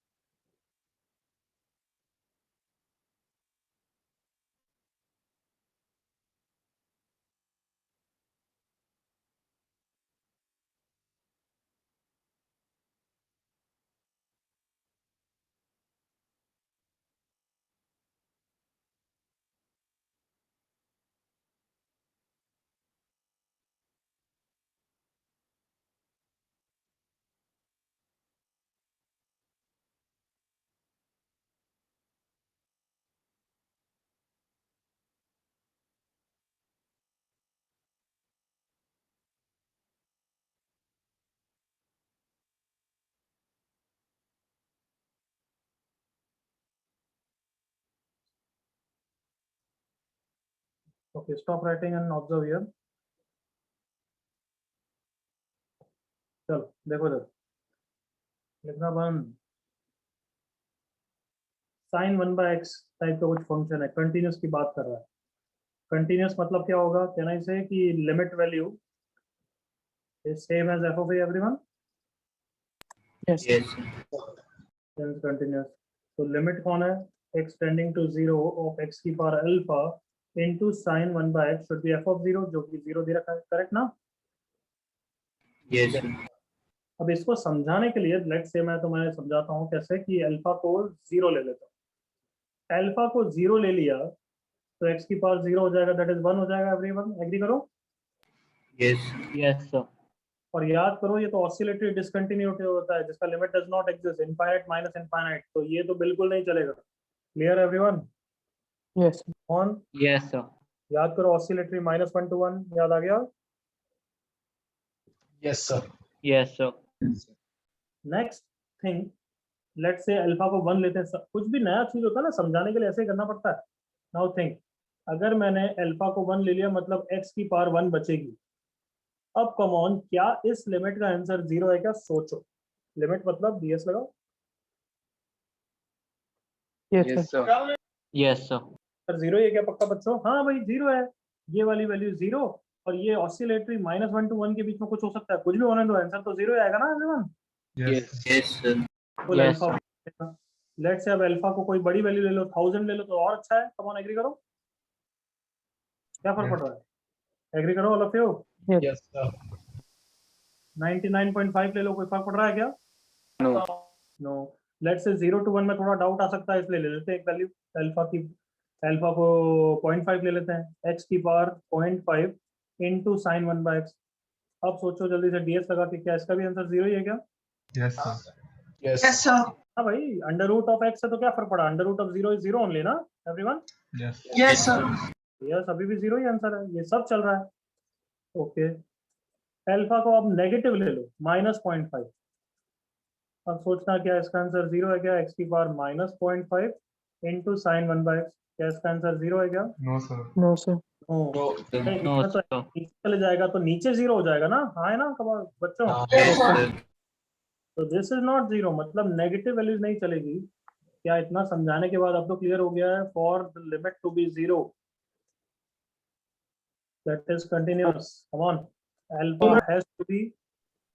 Okay, stop writing and observe here. चलो देखो इधर, लिखना बंद। साइन 1/x टाइप का कुछ फंक्शन है, कंटिन्यूस की बात कर रहा है। कंटिन्यूस मतलब क्या होगा, कहना इसे कि limit value is same as f of a, everyone? Yes. Yes Hence continuous. तो लिमिट कौन है, x tending to 0 of x की power alpha into sin 1/x should be f of 0, जो कि 0 दे रखा है, करेक्ट ना? यस अब इसको समझाने के लिए लेट्स से मैं तुम्हें समझाता हूँ कैसे, कि अल्फा को 0 ले लेता हूँ। अल्फा को 0 ले लिया तो x की पावर 0 हो जाएगा, दैट इज 1 हो जाएगा, एवरीवन एग्री करो? Yes yes sir. और याद करो, ये तो ऑसिलेटरी डिसकंटिन्यूटी होता है जिसका limit does not exist, infinite minus infinite, तो ये तो बिल्कुल नहीं चलेगा। Clear everyone? Yes. On yes sir. याद करो, ऑसिलेटरी -1 to 1 याद आ गया? Yes, sir. Yes sir. Next thing, let's say alpha को 1 लेते हैं, कुछ भी नया चीज होता है ना समझाने के लिए ऐसे ही करना पड़ता है। नाउ थिंक, अगर मैंने अल्फा को 1 ले लिया मतलब x की पावर 1 बचेगी। अब कम ऑन, क्या इस लिमिट का आंसर 0 है क्या? सोचो, लिमिट मतलब ds लगाओ। Yes, Yes, sir. sir. Yes sir. Sir 0 है क्या पक्का बच्चों? हाँ भाई 0 है, ये वाली वैल्यू 0 और ये ऑसिलेटरी -1 to 1 के बीच में कुछ हो सकता है, कुछ भी होने दो, आंसर तो 0 आएगा ना everyone? Yes. Yes sir. Full Yes, alpha. Let's say अब अल्फा को कोई बड़ी वैल्यू ले लो, 1000 ले लो तो और अच्छा है। कम ऑन एग्री करो, क्या फर्क पड़ रहा है? एग्री करो all of you. Yes, sir. 99.5 ले लो, कोई फर्क पड़ रहा है क्या? No. No. Let's say 0 to 1 में थोड़ा डाउट आ सकता है, इसलिए ले लेते हैं एक वैल्यू अल्फा की अल्फा को 0.5 ले लेते हैं, x की पावर 0.5 इंटू साइन 1/x। अब सोचो जल्दी से ds लगा के, क्या इसका भी आंसर 0 ही है क्या? Yes, sir. Yes, Yes. sir. हाँ भाई, अंडर रूट ऑफ x से तो क्या फर्क पड़ा, under root of 0 is 0 only ना everyone. Yes. Yes, sir. Yes, अभी भी 0 ही आंसर है, ये सब चल रहा है। ओके, अल्फा को अब नेगेटिव ले लो, -0.5। अब सोचना क्या इसका आंसर 0 है क्या, x की पावर -0.5 इंटू साइन 1/x। क्या इसका आंसर 0 है क्या? No, sir. No, sir. No. No. No, तो sir. नीचे चले जाएगा तो नीचे 0 हो जाएगा ना, हाँ है ना कब बच्चों? Yes, sir. तो दिस इज नॉट 0, मतलब नेगेटिव वैल्यूज नहीं चलेगी। क्या इतना समझाने के बाद अब तो क्लियर हो गया है? For the limit to be 0 that is continuous, come on, alpha has to be,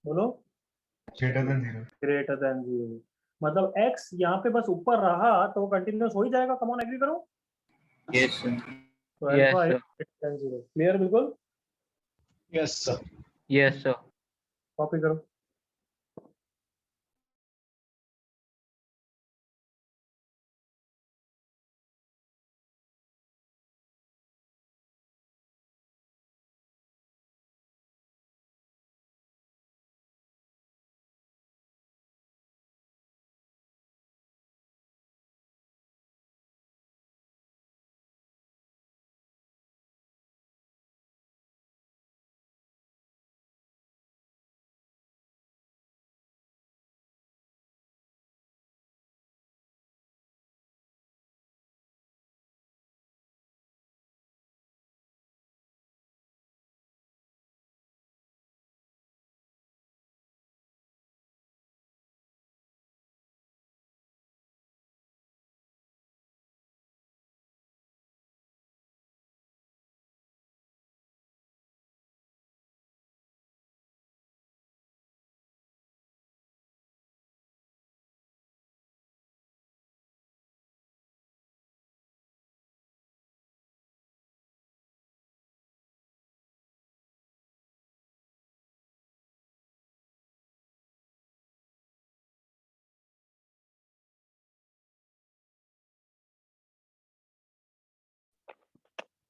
बोलो, Greater than 0. Greater than 0। मतलब x यहाँ पे बस ऊपर रहा तो कंटिन्यूअस हो ही जाएगा, कम ऑन, एग्री करो। Yes, sir. तो Yes, alpha is sir. Greater than 0, clear बिल्कुल। Yes, sir. Yes, sir. Copy करो।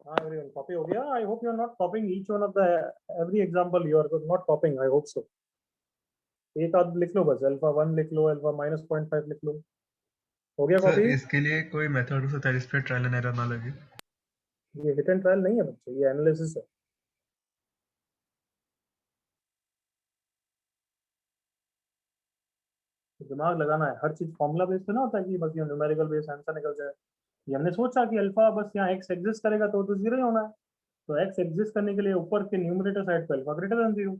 हाँ एवरीवन, कॉपी हो गया। I hope you are not copying each one of the every example, you are not copying, I hope so. एक आध लिख लो बस, alpha 1 लिख लो, अल्फा -0.5 लिख लो। हो गया सर कॉपी? इसके लिए कोई मेथड हो सकता है जिस पे ट्रायल एंड एरर ना लगे? ये हिट एंड ट्रायल नहीं है बच्चे, ये एनालिसिस है। दिमाग लगाना है, हर चीज फॉर्मूला बेस पे ना होता है कि बस ये न्यूमेरिकल बेस आंसर निकल जाए। ये हमने सोचा कि अल्फा बस यहाँ x एग्जिस्ट करेगा तो 0 ही होना है। तो x एग्जिस्ट करने के लिए ऊपर के न्यूमरेटर साइड पे अल्फा ग्रेटर देन 0।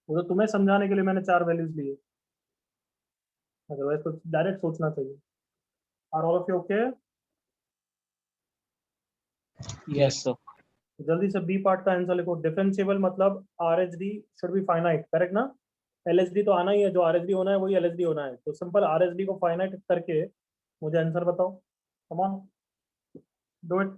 वो तो तुम्हें समझाने के लिए मैंने 4 वैल्यूज लिए, अदरवाइज तो डायरेक्ट सोचना चाहिए। Are all of you okay? Yes, sir. जल्दी से बी पार्ट का आंसर लिखो। डिफरेंशिएबल मतलब R H D should be finite, correct ना? एल एच डी तो आना ही है, जो आर एच डी होना है वही एल एच डी होना है। तो सिंपल आर एच डी को फाइनाइट करके मुझे आंसर बताओ, come on, do it.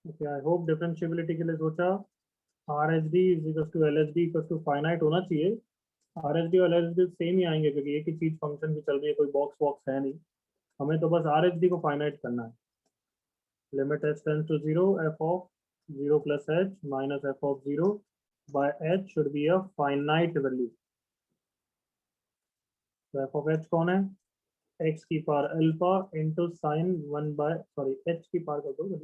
Okay, I hope differentiability के लिए सोचा R H D is equal to L H D equal to finite होना चाहिए। आर एच डी और एल एच डी सेम ही आएंगे क्योंकि एक ही चीज फंक्शन भी चल रही है, कोई बॉक्स वॉक्स है नहीं। हमें तो बस आर एच डी को फाइनाइट करना है। Limit h tends to 0 f of 0 plus h minus f of 0 by h should be a finite value। तो f of h कौन है? x की power alpha into sine 1 by sorry h की power कर दो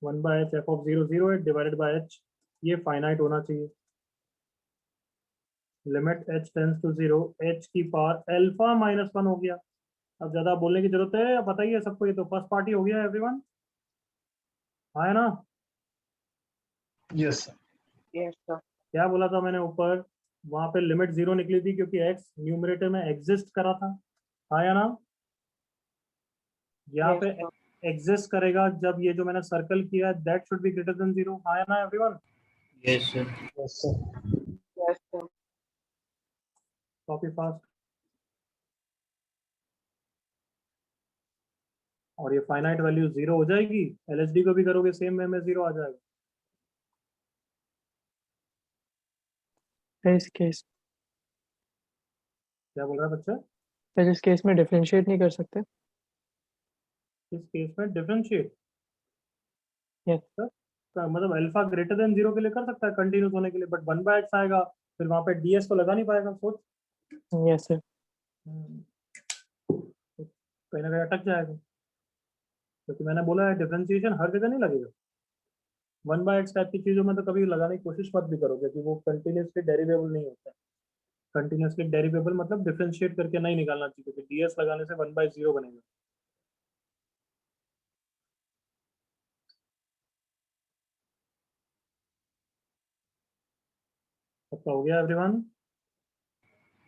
1 bye h f of 0 0 है divided by h। ये finite होना चाहिए। Limit h tends to 0 h की पावर अल्फा माइनस 1 हो गया। अब ज्यादा बोलने की जरूरत है या बताइए सबको, ये तो फर्स्ट पार्टी हो गया एवरीवन, है ना? Yes sir. Yes, sir. क्या बोला था मैंने ऊपर? वहां पे लिमिट 0 निकली थी क्योंकि x न्यूमरेटर में एग्जिस्ट करा था, हाँ या ना? यहाँ Yes, पे sir. एग्जिस्ट करेगा जब ये जो मैंने सर्कल किया है that should be greater than 0, हाँ या ना everyone? Yes, sir. Yes sir. Yes, sir. Copy fast. और ये फाइनाइट वैल्यू 0 हो जाएगी, एलएचडी को भी करोगे सेम वे में 0 आ जाएगा। फिर इस केस क्या बोल रहा है बच्चा? फिर इस केस में डिफरेंशिएट नहीं कर सकते। इस केस में डिफरेंशिएट Yes. मतलब अल्फा ग्रेटर देन 0 के लिए कर सकता है कंटिन्यूस होने के लिए, बट 1 बाय x आएगा फिर वहां पे ds तो लगा नहीं पाएगा, सोच। Yes sir. कहीं ना कहीं अटक जाएगा क्योंकि मैंने बोला है डिफरेंशिएशन हर जगह नहीं लगेगा। 1 बाय एक्स टाइप की चीजों में तो कभी लगाने की कोशिश मत भी करो क्योंकि वो कंटिन्यूसली डेरिवेबल नहीं होता है। कंटिन्यूसली डेरिवेबल मतलब डिफरेंशिएट करके नहीं निकालना चाहिए क्योंकि ds लगाने से 1 बाय 0 बनेगा। सबका हो गया एवरीवन?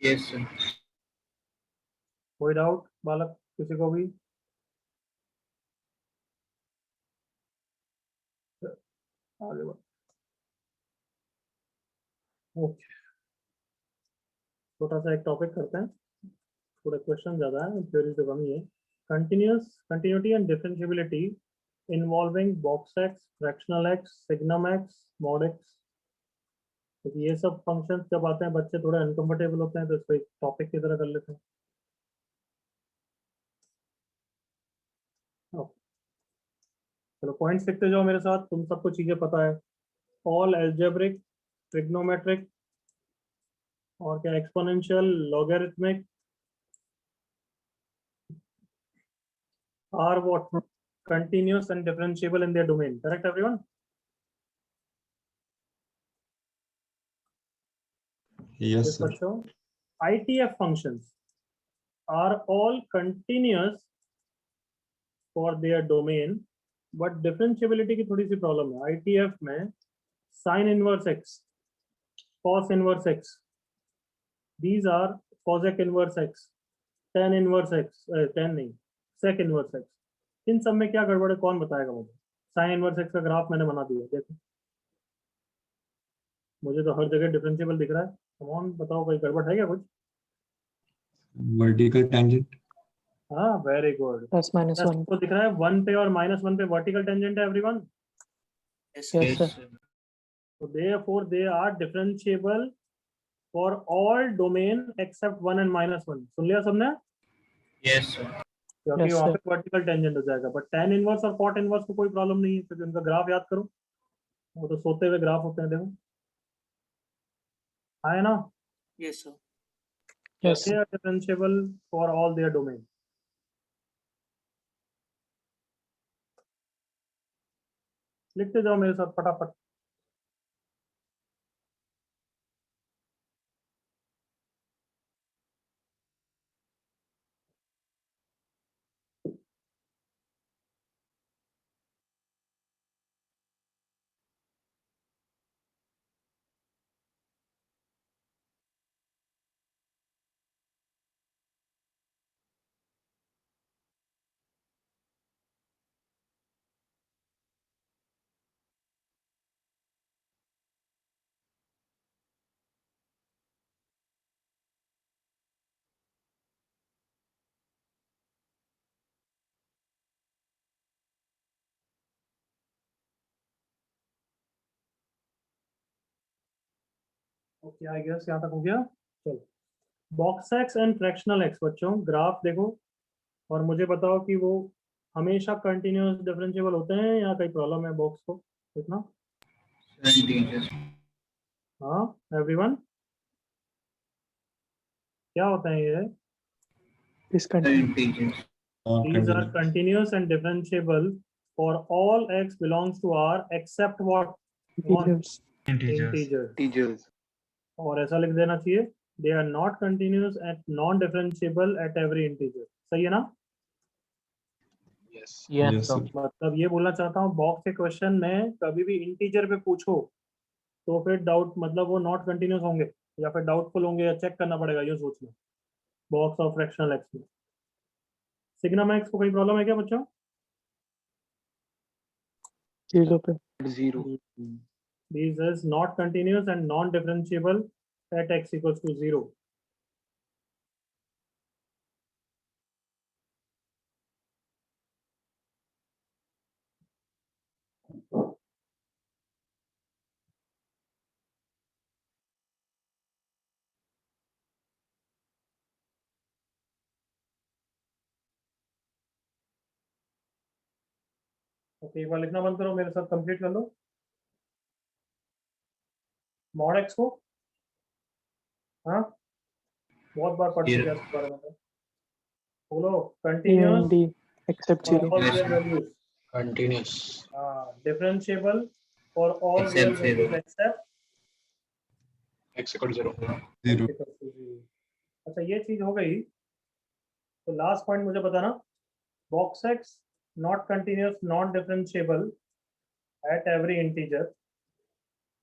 Yes, sir. कोई डाउट बालक किसी को भी? आगे बढ़ो। ओके, छोटा सा एक टॉपिक करते हैं, थोड़े क्वेश्चन ज्यादा है, थ्योरी तो कम ही है। Continuity and differentiability involving box x, fractional x, signum x, mod x. तो ये सब फंक्शंस जब आते हैं बच्चे थोड़े अनकंफर्टेबल होते हैं तो इसको एक टॉपिक की तरह कर लेते हैं। ओके, चलो पॉइंट्स लिखते जाओ मेरे साथ, तुम सबको चीजें पता है। ऑल एल्जेब्रिक, ट्रिग्नोमेट्रिक और क्या exponential, logarithmic are what? Continuous and differentiable in their domain. Correct, everyone? Yes sir. बच्चों, ITF functions are all continuous for their domain, but differentiability की थोड़ी सी प्रॉब्लम है। ITF में sin inverse x, cos inverse x, these are cosec inverse x, tan inverse x, tan नहीं, sec inverse x। इन सब में क्या गड़बड़ है कौन बताएगा मुझे? sin inverse x का ग्राफ मैंने बना दिया, देखो मुझे तो हर जगह डिफरेंशिएबल दिख रहा है। कौन बताओ, कोई गड़बड़ है क्या कुछ? Vertical tangent. हाँ, वेरी गुड। प्लस माइनस क्या 1। सबको दिख रहा है 1 पे और -1 पे वर्टिकल टेंजेंट है everyone? Yes Yes, sir. sir. So therefore they are differentiable for all domain except 1 and -1। सुन लिया सबने? Yes, sir. क्योंकि यस वहां सर। पे वर्टिकल टेंजेंट हो जाएगा, बट tan इनवर्स और cot इनवर्स को कोई प्रॉब्लम नहीं है क्योंकि उनका ग्राफ याद करो, वो तो सोते हुए ग्राफ होते हैं, देखो है ना? Yes, sir. Yes They are differentiable for all their domain। लिखते जाओ मेरे साथ फटाफट। ओके आई गेस यहाँ तक हो गया। चलो box x and fractional x बच्चों ग्राफ देखो और मुझे बताओ कि वो हमेशा कंटिन्यूअस डिफरेंशिएबल होते हैं या कोई प्रॉब्लम है बॉक्स को देखना। Integers. हाँ एवरीवन क्या होता है ये? Discontinuous. Integers. These are continuous and differentiable for all x belongs to R except what? Integers. Integers. Integers. और ऐसा लिख देना चाहिए they are not continuous and non differentiable at every integer। सही है ना? Yes. Yes, sir. मतलब ये बोलना चाहता हूँ बॉक्स के क्वेश्चन में कभी भी इंटीजर पे पूछो तो फिर डाउट मतलब वो नॉट कंटिन्यूस होंगे या फिर डाउटफुल होंगे या चेक करना पड़ेगा ये सोचना बॉक्स और फ्रैक्शनल एक्स में। सिग्नम एक्स को कोई प्रॉब्लम है क्या बच्चों? 0 पे। 0. This is not continuous and non-differentiable at x equals to 0. Okay एक बार लिखना बंद करो मेरे साथ कंप्लीट कर लो मॉड एक्स को। हाँ बहुत बार पढ़ चुके हैं इसके बारे में तो। बोलो continuous D except 0. all real values। Continuous. Differentiable for all Except real zero. Values except X equal 0. zero। अच्छा ये चीज हो गई तो लास्ट पॉइंट मुझे बताना box x not continuous non differentiable at every integer।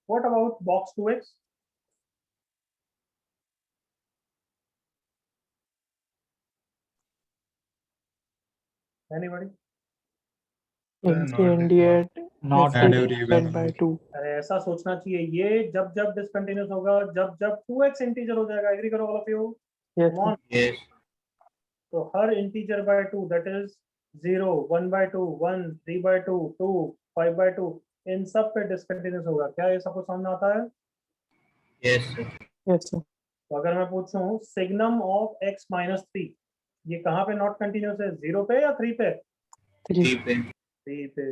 What about box 2x? Anybody? MC and D at Not Add f every divided by 2. अरे ऐसा सोचना चाहिए ये जब जब डिसकंटिन्यूस होगा जब जब 2x इंटीजर हो जाएगा एग्री करो all of you. Yes, Come on। Yes. तो हर integer by 2 that is 0 1 by 2 1 3 by 2 2 5 by 2 इन सब पे डिसकंटिन्यूस होगा क्या ये सबको समझ आता है? Yes, sir. yes, sir. तो अगर मैं पूछूं सिग्नम ऑफ x माइनस 3 ये कहाँ पे नॉट कंटिन्यूस है 0 पे या 3 पे? 3. 3 पे. 3 पे।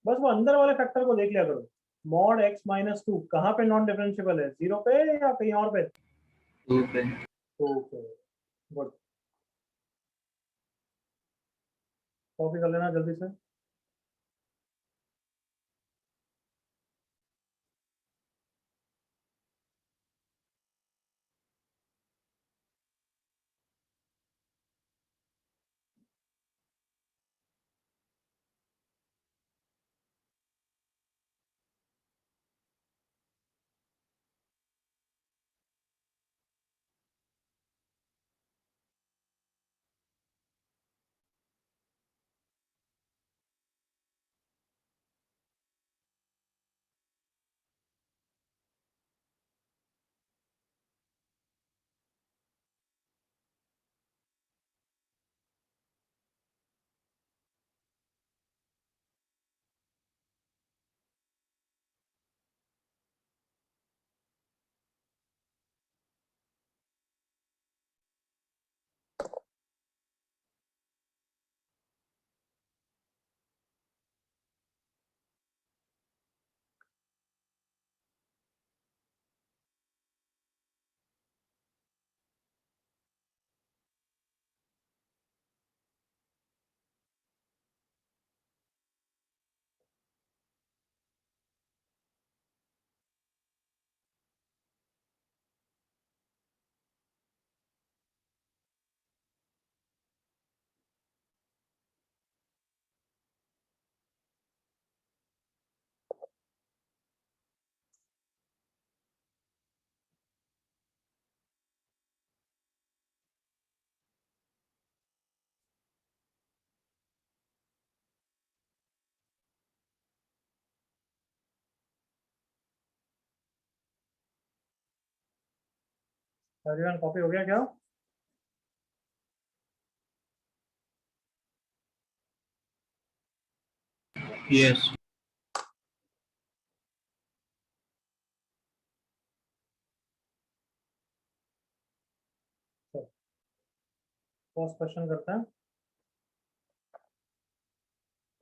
बस वो अंदर वाले फैक्टर को देख लिया करो मॉड x माइनस 2 कहाँ पे नॉन डिफरेंशिएबल है 0 पे या कहीं और पे? 2 पे. 2 पे। गुड कॉपी कर लेना जल्दी से। एवरीवन कॉपी हो गया क्या? Yes. फर्स्ट क्वेश्चन करते हैं।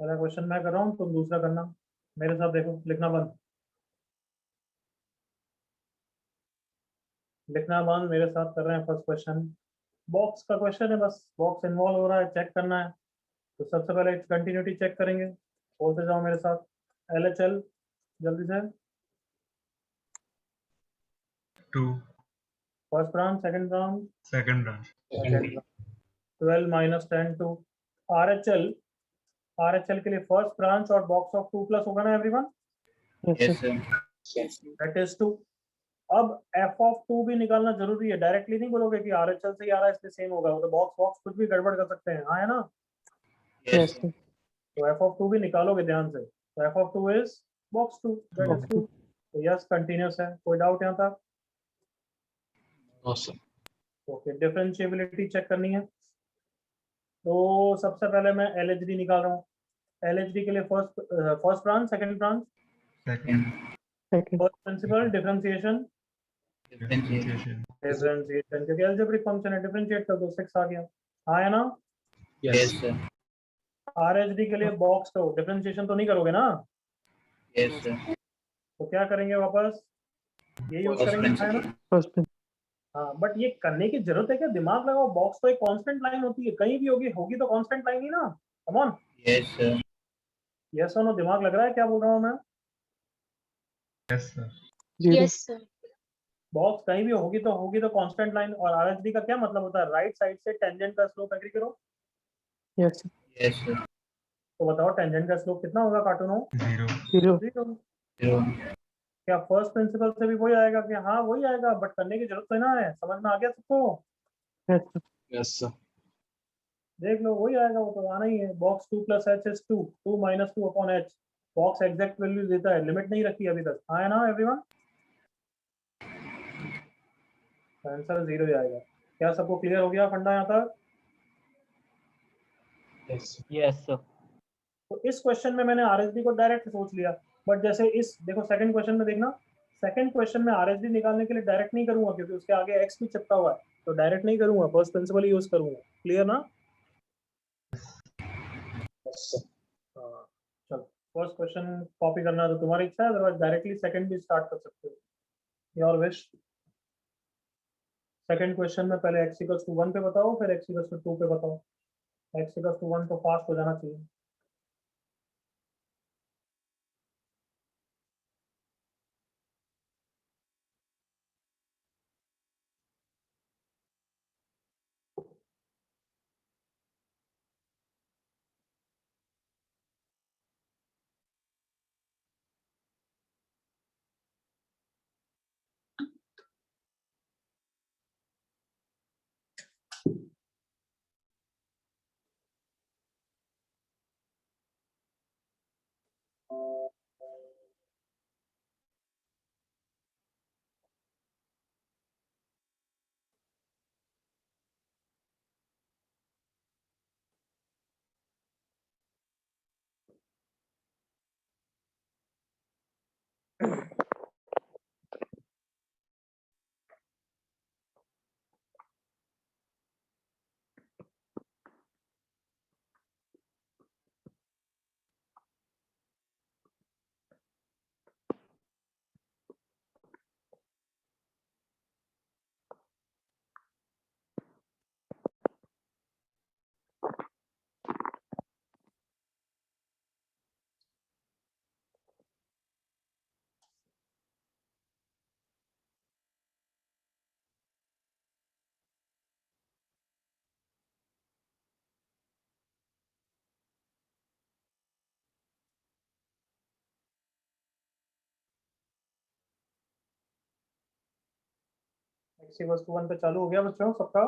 पहला क्वेश्चन मैं कर रहा हूँ, तुम दूसरा करना। मेरे साथ देखो, लिखना बंद, लिखना बंद, मेरे साथ कर रहे हैं फर्स्ट क्वेश्चन। बॉक्स का क्वेश्चन है, बस बॉक्स इन्वॉल्व हो रहा है, चेक करना है। तो सबसे पहले कंटिन्यूटी चेक करेंगे, बोलते जाओ मेरे साथ। LHL जल्दी से। 2 first branch, second branch, second branch second branch. 12 minus 10 to RHL। RHL के लिए फर्स्ट ब्रांच और बॉक्स ऑफ 2 प्लस होगा ना everyone? Yes, sir. That is 2। अब f of 2 भी निकालना जरूरी है, डायरेक्टली नहीं बोलोगे कि RHL से ही आ रहा है इसलिए सेम होगा, वो तो बॉक्स बॉक्स कुछ भी गड़बड़ कर सकते हैं, हाँ है ना? Yes, Yes, sir. sir. तो f of 2 भी निकालोगे ध्यान से, तो f of 2 is box 2, that is 2। तो यस कंटिन्यूस है, कोई डाउट यहाँ तक? No, sir. Okay, differentiability check करनी है। तो सबसे पहले मैं LHD निकाल रहा हूँ। LHD के लिए first branch, second branch, second Second. First principle, differentiation, differentiation differentiation क्योंकि अलजेब्रिक फंक्शन है, डिफरेंशिएट कर दो, 6 आ गया, हाँ है ना? Yes, sir. RHD के लिए बॉक्स तो डिफरेंशिएशन तो नहीं करोगे ना, Yes, sir. तो क्या करेंगे वापस? ये यूज First करेंगे, हाँ है ना? principle. First prin- हाँ, बट ये करने की जरूरत है क्या? दिमाग लगाओ, बॉक्स तो एक कांस्टेंट लाइन होती है, कहीं भी होगी, होगी तो कांस्टेंट लाइन ही ना। कम ऑन, Yes, sir. यस और नो, दिमाग लग रहा है क्या बोल रहा हूँ मैं? yes sir Zero. Yes, sir. Box कहीं भी होगी तो कांस्टेंट लाइन। और RHD का क्या मतलब होता है? राइट साइड से टेंजेंट का स्लोप, एग्री करो? Yes, sir. Yes, sir. तो बताओ टेंजेंट का स्लोप कितना होगा कार्टून हो? 0 Zero. जीरो। Zero. क्या फर्स्ट प्रिंसिपल से भी वही आएगा? कि हाँ वही आएगा, बट करने की जरूरत तो ना है, समझ में आ गया सबको? Yes, sir. Yes, sir. देख लो, वही आएगा, वो तो आना ही है। Box 2 plus H is 2, 2 minus 2 upon H. Box exact value देता है, लिमिट नहीं रखी अभी तक, हाँ है ना एवरीवन? आंसर 0 ही आएगा। क्या सबको क्लियर हो गया फंडा यहाँ तक? Yes, sir. Yes, sir. तो इस क्वेश्चन में मैंने RHD को डायरेक्ट सोच लिया, बट जैसे इस देखो सेकंड क्वेश्चन में देखना, सेकंड क्वेश्चन में RHD निकालने के लिए डायरेक्ट नहीं करूंगा क्योंकि उसके आगे x भी चिपका हुआ है, तो डायरेक्ट नहीं करूंगा, फर्स्ट प्रिंसिपल ही यूज करूंगा। क्लियर ना? Yes, sir. हाँ, चलो फर्स्ट क्वेश्चन कॉपी करना है तो तुम्हारी इच्छा है, अदरवाइज डायरेक्टली सेकंड भी स्टार्ट कर सकते हो, योर विश। सेकंड क्वेश्चन में पहले x इक्वल्स टू 1 पे बताओ, फिर x इक्वल्स टू 2 पे बताओ। x इक्वल्स टू 1 तो फास्ट हो जाना चाहिए। x इक्वल्स टू 1 पे चालू हो गया बच्चों सबका?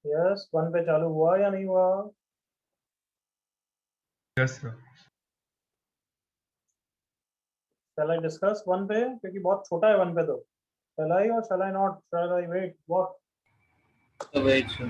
यस, 1 पे चालू हुआ या नहीं हुआ? yes sir shall I discuss 1 पे, क्योंकि बहुत छोटा है 1 पे, तो shall I or shall I not, shall I wait, what? So wait, sir.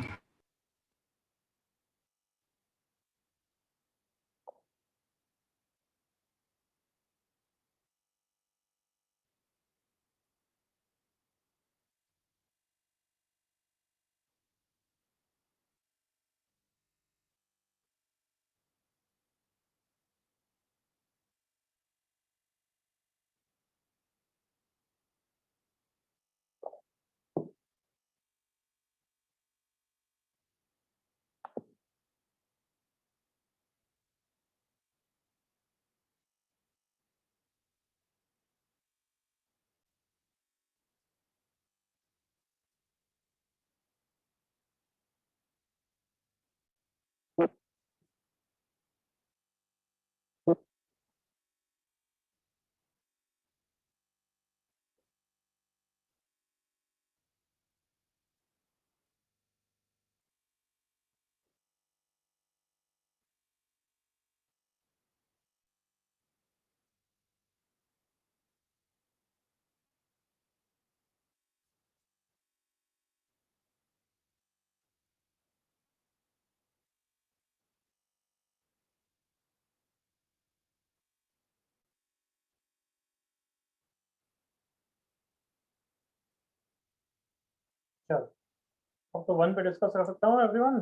अब तो 1 पे डिस्कस कर सकता हूँ everyone.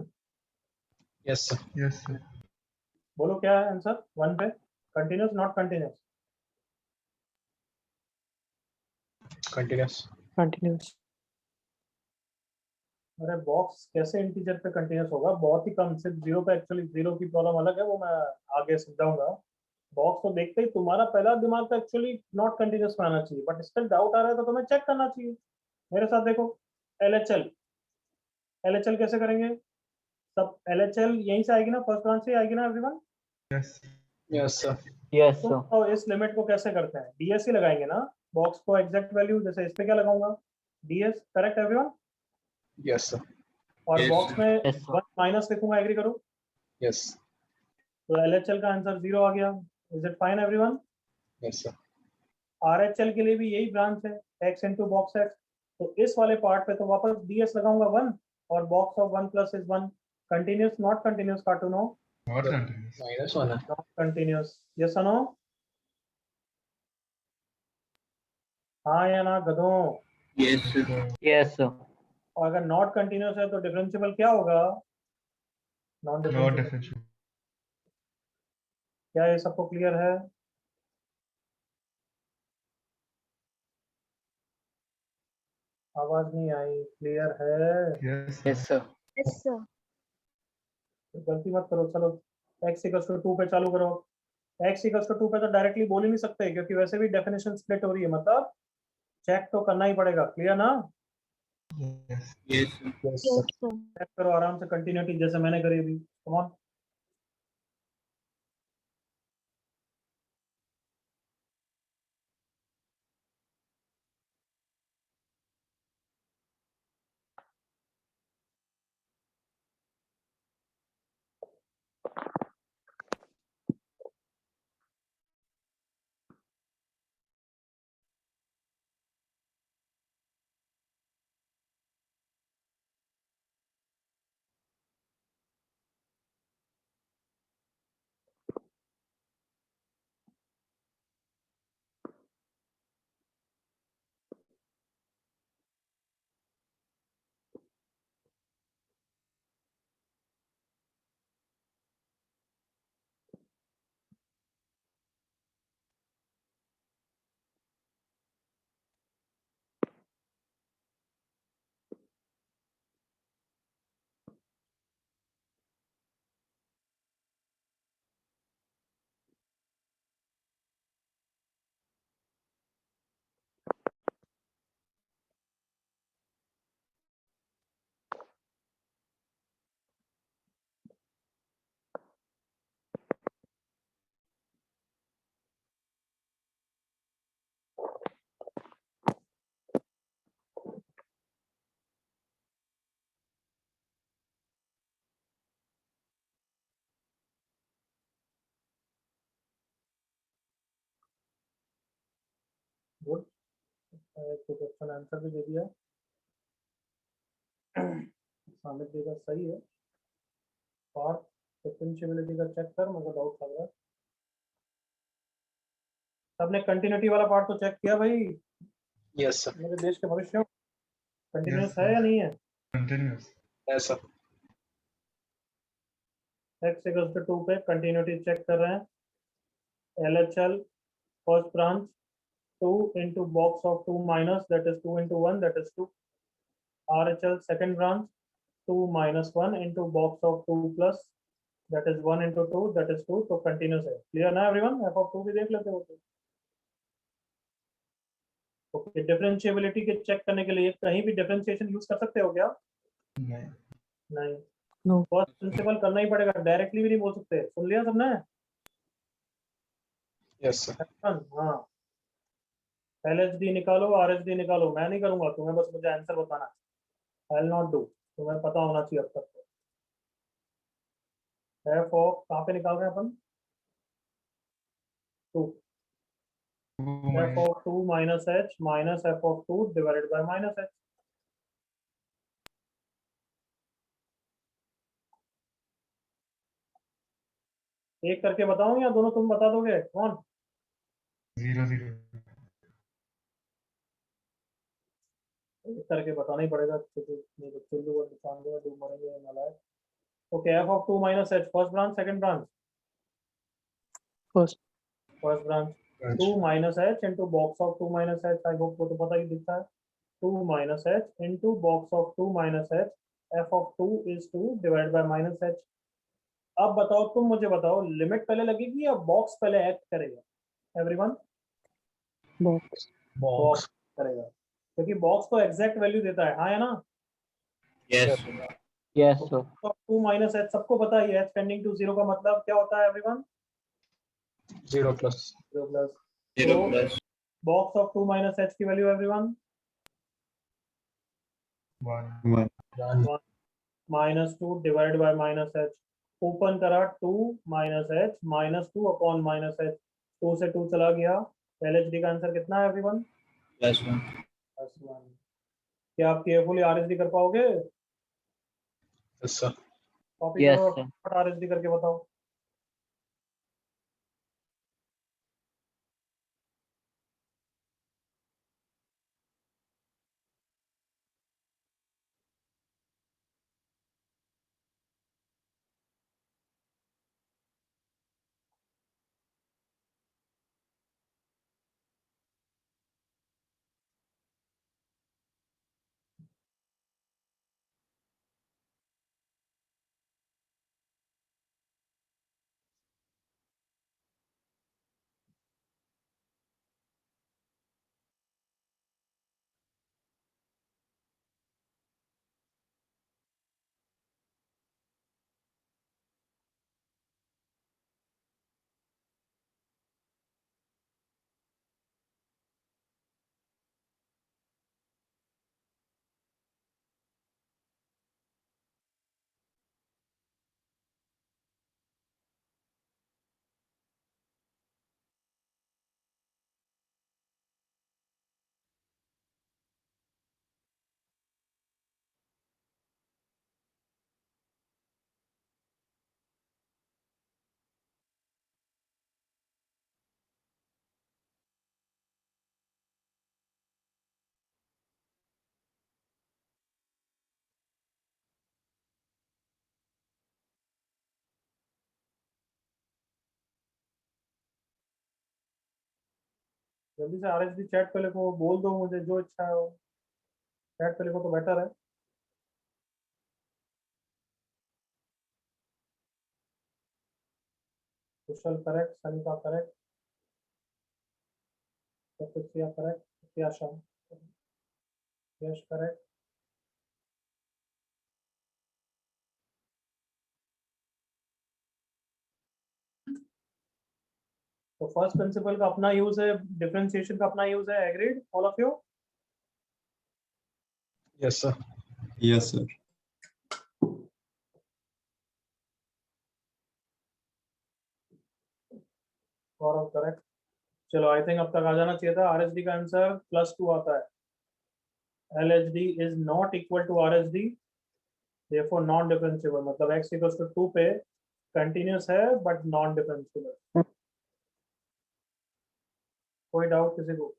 Yes, sir. Yes, sir. बोलो क्या है आंसर 1 पे? Continuous not continuous? Continuous. Continuous. अरे बॉक्स कैसे इंटीजर पे कंटिन्यूस होगा? बहुत ही कम, सिर्फ जीरो पे। एक्चुअली जीरो की प्रॉब्लम अलग है, वो मैं आगे समझाऊंगा। बॉक्स को देखते ही तुम्हारा पहला दिमाग तो एक्चुअली नॉट कंटिन्यूस में आना चाहिए, बट स्टिल डाउट आ रहा है तो तुम्हें चेक करना चाहिए। मेरे साथ देखो, LHL। LHL कैसे करेंगे? सब LHL यहीं से आएगी ना, फर्स्ट ब्रांच से आएगी ना everyone? Yes. Yes, sir. Yes, sir. तो इस लिमिट को कैसे करते हैं? DS ही लगाएंगे ना। बॉक्स को एग्जैक्ट वैल्यू, जैसे इस पे क्या लगाऊंगा? DS। Correct everyone? Yes, sir. और Yes, बॉक्स sir. में Yes, sir. 1 माइनस लिखूंगा, एग्री करो? Yes. तो LHL का आंसर 0 आ गया। Is it fine everyone? Yes, sir. RHL के लिए भी यही ब्रांच है, x इंटू बॉक्स x। तो इस वाले पार्ट पे तो वापस DS लगाऊंगा 1, और box of 1 plus is 1। Continuous not continuous cartoon हो? Not continuous. -1. Not continuous, yes और नो? हाँ या ना गधों? Yes, sir. Sir. Yes, sir. और अगर नॉट कंटिन्यूस है तो डिफरेंशिएबल क्या होगा? Non Not differentiable. differential. क्या ये सबको क्लियर है? आवाज नहीं आई, क्लियर है? Yes, Yes, sir. sir. Yes, sir. गलती मत करो। चलो x इक्वल्स टू 2 पे चालू करो। x इक्वल्स टू 2 पे तो डायरेक्टली बोल ही नहीं सकते, क्योंकि वैसे भी डेफिनेशन स्प्लिट हो रही है, मतलब चेक तो करना ही पड़ेगा। क्लियर ना? Yes. Yes, sir. Yes, Yes, sir. sir. Check करो आराम से, कंटिन्यूटी जैसे मैंने करी अभी। Come on. Good. Question answer भी दे दिया। सामित देगा, सही है। पार्ट डिफरेंशिएबिलिटी का चेक कर, मुझे डाउट लग रहा है। सबने कंटिन्यूटी वाला पार्ट तो चेक किया भाई? Yes, sir. मेरे देश के भविष्य कंटिन्यूस Yes, है या sir. नहीं है? Continuous. Yes, sir. x equals to 2 पे कंटिन्यूटी चेक कर रहे हैं। LHL first branch 2 into box of 2 minus, that is 2 into 1, that is 2. RHL second branch 2 minus 1 into box of 2 plus, that is 1 into 2, that is 2. तो continuous है। Clear ना everyone? f of 2 भी देख लेते हो तो। ओके, डिफरेंशिएबिलिटी के check करने के लिए कहीं भी डिफरेंशिएशन यूज कर सकते हो क्या? No. नहीं। No. फर्स्ट प्रिंसिपल करना ही पड़ेगा, डायरेक्टली भी नहीं बोल सकते। सुन लिया सबने? Yes, sir. हाँ, LHD निकालो, RHD निकालो। मैं नहीं करूंगा, तुम्हें बस मुझे आंसर बताना है। आई विल नॉट डू, तुम्हें पता होना चाहिए अब तक। एफ ऑफ कहाँ पे निकाल रहे हैं अपन? 2। 2 F minus. Of 2 minus H minus F of 2 divided by minus H. एक करके बताऊं या दोनों तुम बता दोगे? कौन? 0, 0. करके बताना ही पड़ेगा, नहीं तो चुल्लू को निकाल दूंगा, डूब मरेंगे नालायक। Okay, f of 2 minus h, first branch second branch? First. First branch 2 minus h into box of 2 minus h, I hope को तो पता ही दिखता है, 2 minus h into box of 2 minus h, f of 2 is 2 divided by minus h। अब बताओ, तुम मुझे बताओ, लिमिट पहले लगेगी या बॉक्स पहले एक्ट करेगा? एवरीवन? Box. बॉक्स करेगा, क्योंकि बॉक्स तो एग्जैक्ट वैल्यू देता है, हाँ या ना? Yes, sir. Yes, sir. तो 2 minus h सबको पता है, h टेंडिंग टू 0 का मतलब क्या होता है everyone? 0 plus 0 plus. 0 So, plus box of 2 minus h की value everyone? 1 1 minus 2 divided by minus h। Open करा, 2 minus h minus 2 upon minus h, 2 से 2 चला गया, LHD का आंसर कितना है एवरीवन? plus 1. +1। क्या आप केयरफुली RHD कर पाओगे? yes sir कॉपी Yes, करो sir. और RHD करके बताओ। जल्दी से RHD चैट पे लिखो, बोल दो मुझे जो इच्छा है वो, चैट पे लिखो तो बेटर है। कुशल करेक्ट, सनिका करेक्ट, प्रतीक्षा करेक्ट, प्रत्याशा, यश करेक्ट। तो फर्स्ट प्रिंसिपल का अपना यूज है, डिफरेंशिएशन का अपना यूज है, agreed all of you? yes sir Yes, sir. Gaurav correct. चलो, आई थिंक अब तक आ जाना चाहिए था। RHD का आंसर +2 आता है। LHD is not equal to RHD, therefore non differentiable, मतलब x इक्वल्स टू 2 पे कंटिन्यूस है बट नॉन डिफरेंशिएबल। कोई डाउट किसी को?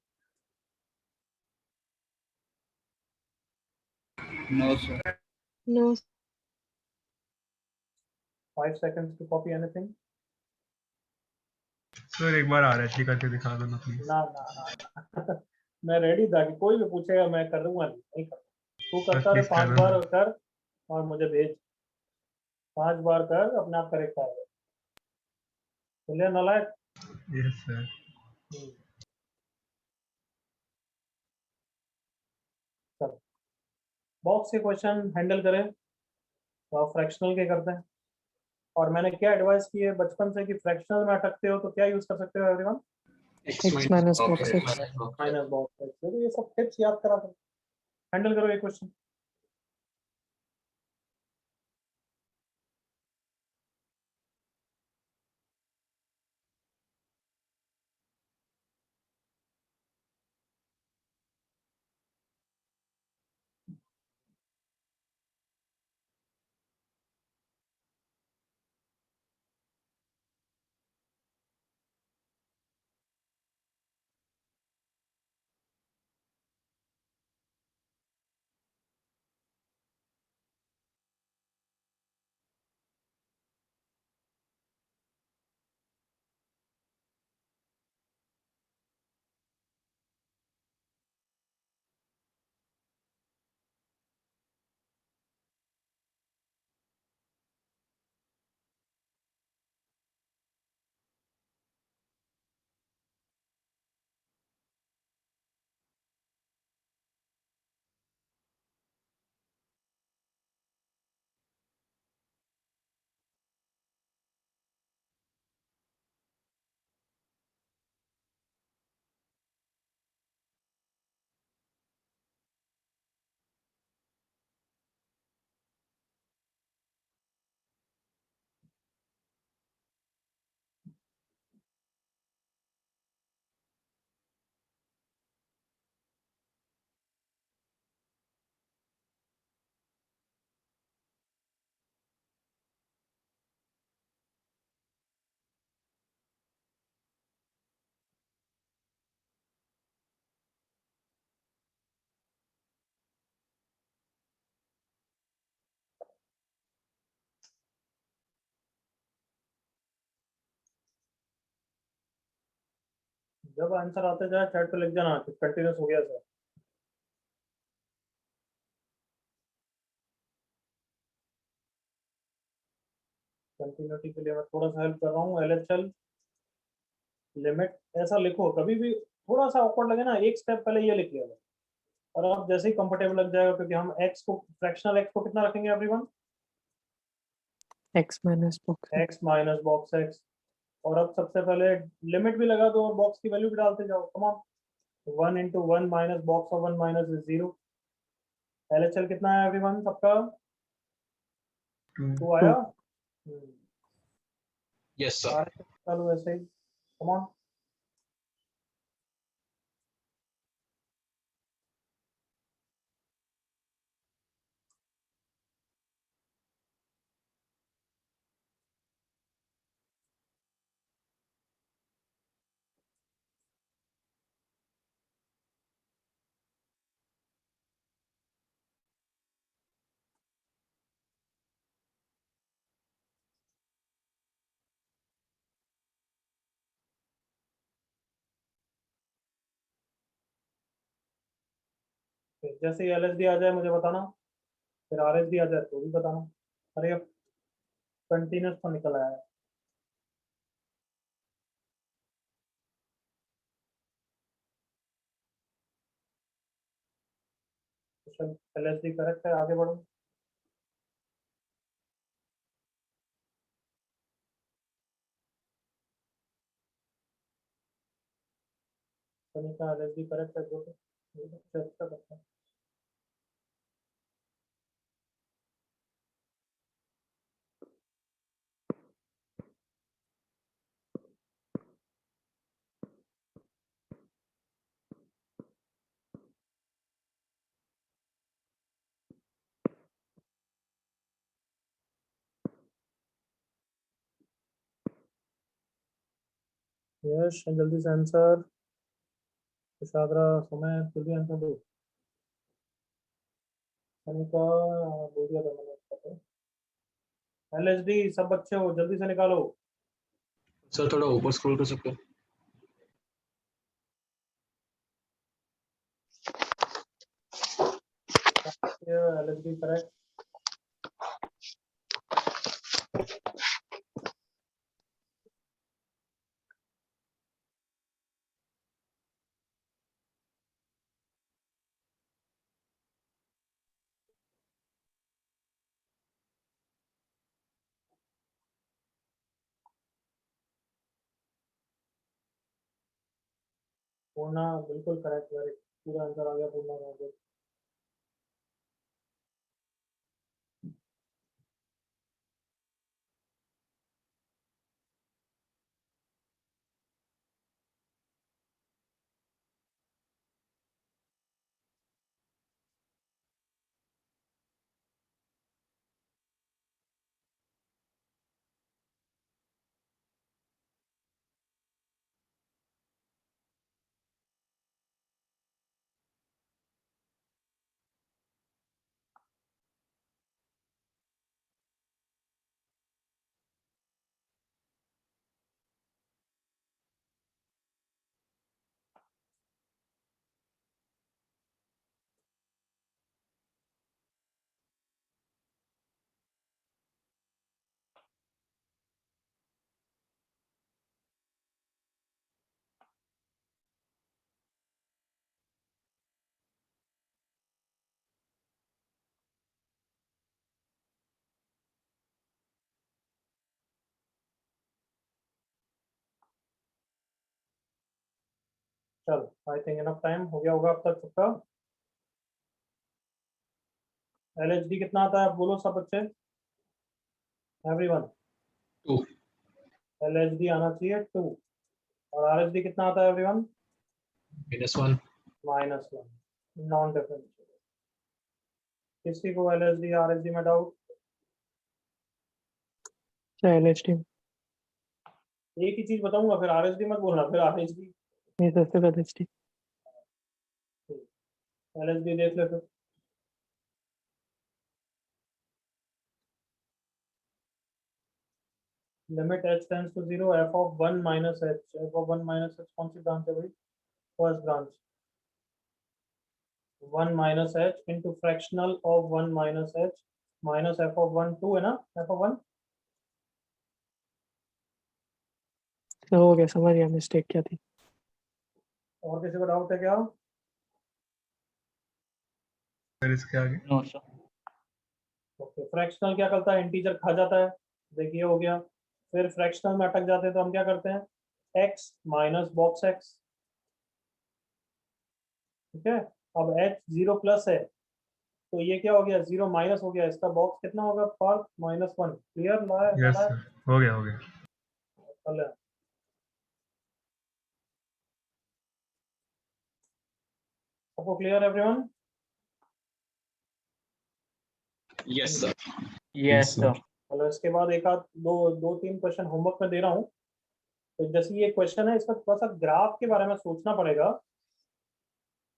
No, sir. No. 5 seconds to copy anything? Sir एक बार RHD करके दिखा दो ना प्लीज। ना ना ना मैं रेडी था कि कोई भी पूछेगा मैं कर दूंगा, नहीं कर। तू करता रहे, please 5 कर बार दो। कर और मुझे भेज, 5 बार कर, अपने आप करेक्ट आएगा। चलिए नालायक। Yes sir. चलो, बॉक्स के क्वेश्चन हैंडल करें तो आप फ्रैक्शनल के करते हैं। और मैंने क्या एडवाइस की है बचपन से कि फ्रैक्शनल में अटकते हो तो क्या यूज कर सकते हो everyone? X minus box Okay. X. Minus box. तो ये सब टिप्स याद करा करो, हैंडल करो ये क्वेश्चन। जब आंसर आते जाए चैट पे लिख जाना कंटिन्यूस हो गया सर। कंटिन्यूटी के लिए मैं थोड़ा सा हेल्प कर रहा हूँ। LHL लिमिट ऐसा लिखो, कभी भी थोड़ा सा ऑकवर्ड लगे ना, एक स्टेप पहले ये लिख लिया जाए, और अब जैसे ही कंफर्टेबल लग जाएगा, क्योंकि हम x को फ्रैक्शनल x को कितना रखेंगे everyone? x minus box x minus box x। और अब सबसे पहले लिमिट भी लगा दो और बॉक्स की वैल्यू भी डालते जाओ। Come on, 1 into 1 minus box of 1 minus 0। LHL कितना है एवरीवन सबका? 2 आया। Yes, sir. चलो ऐसे ही, कम ऑन। जैसे ही LSD आ जाए मुझे बताना, फिर RSD आ जाए तो भी बताना। अरे अब कंटिन्यूस तो निकल आया है। तो LSD करेक्ट है, आगे बढ़ो। सनीका LSD करेक्ट है, गुड। अच्छा करता है। यश जल्दी से आंसर। कुशाग्रा समय जल्दी आंसर दो। सनीका बोल दिया था मैंने। LSD सब बच्चे हो, जल्दी से निकालो। सर थोड़ा ऊपर स्क्रॉल कर सकते हो? LSD correct. पूर्णा बिल्कुल करेक्ट, वेरी पूरा आंसर आ गया पूर्णा का। चलो, आई थिंक इनफ टाइम हो गया होगा अब तक सबका। LHD कितना आता है, आप बोलो सब बच्चे, एवरीवन। 2. LHD आना चाहिए 2। और RSD कितना आता है एवरीवन? -1. -1, non differential. किसी को LSD RSD में डाउट? LHD एक ही चीज बताऊंगा, फिर RSD मत बोलना, फिर RSD। ये सबसे LHD LSD देख ले फिर। Limit h tends to 0 f of 1 minus h, f of 1 minus h कौन सी ब्रांच है भाई? First branch. 1 minus h into fractional of 1 minus h minus f of 1 2 है ना, f of 1। हो गया, समझ गया मिस्टेक क्या थी। और किसी को डाउट है क्या? सर इसके आगे No, sir. ओके, फ्रैक्शनल क्या करता है? इंटीजर खा जाता है, देखिए हो गया। फिर फ्रैक्शनल में अटक जाते हैं तो हम क्या करते हैं? x माइनस बॉक्स x, ठीक है। अब h 0 प्लस है तो ये क्या हो गया? 0 माइनस हो गया, इसका बॉक्स कितना होगा? पार्ट -1। क्लियर? यस सर, हो गया सबको clear everyone? Yes, sir. Yes, sir. चलो इसके बाद एक आध दो तीन क्वेश्चन होमवर्क में दे रहा हूँ। तो जैसे ये क्वेश्चन है, इसका थोड़ा सा ग्राफ के बारे में सोचना पड़ेगा।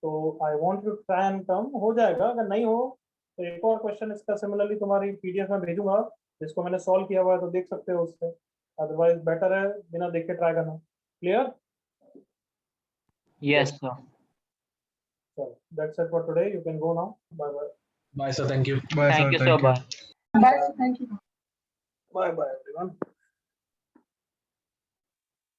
तो I want to try and come, हो जाएगा। अगर नहीं हो तो एक और क्वेश्चन इसका सिमिलरली तुम्हारी पीडीएफ में भेजूंगा, जिसको मैंने सॉल्व किया हुआ है, तो देख सकते हो उससे। अदरवाइज बेटर है बिना देख के ट्राई करना। क्लियर? Yes, sir. चलो, that's it for today, you can go now. Bye bye. Bye, sir. Thank you. Bye Thank you, sir, sir. Thank you. Bye. Bye. Thank you. Bye bye everyone.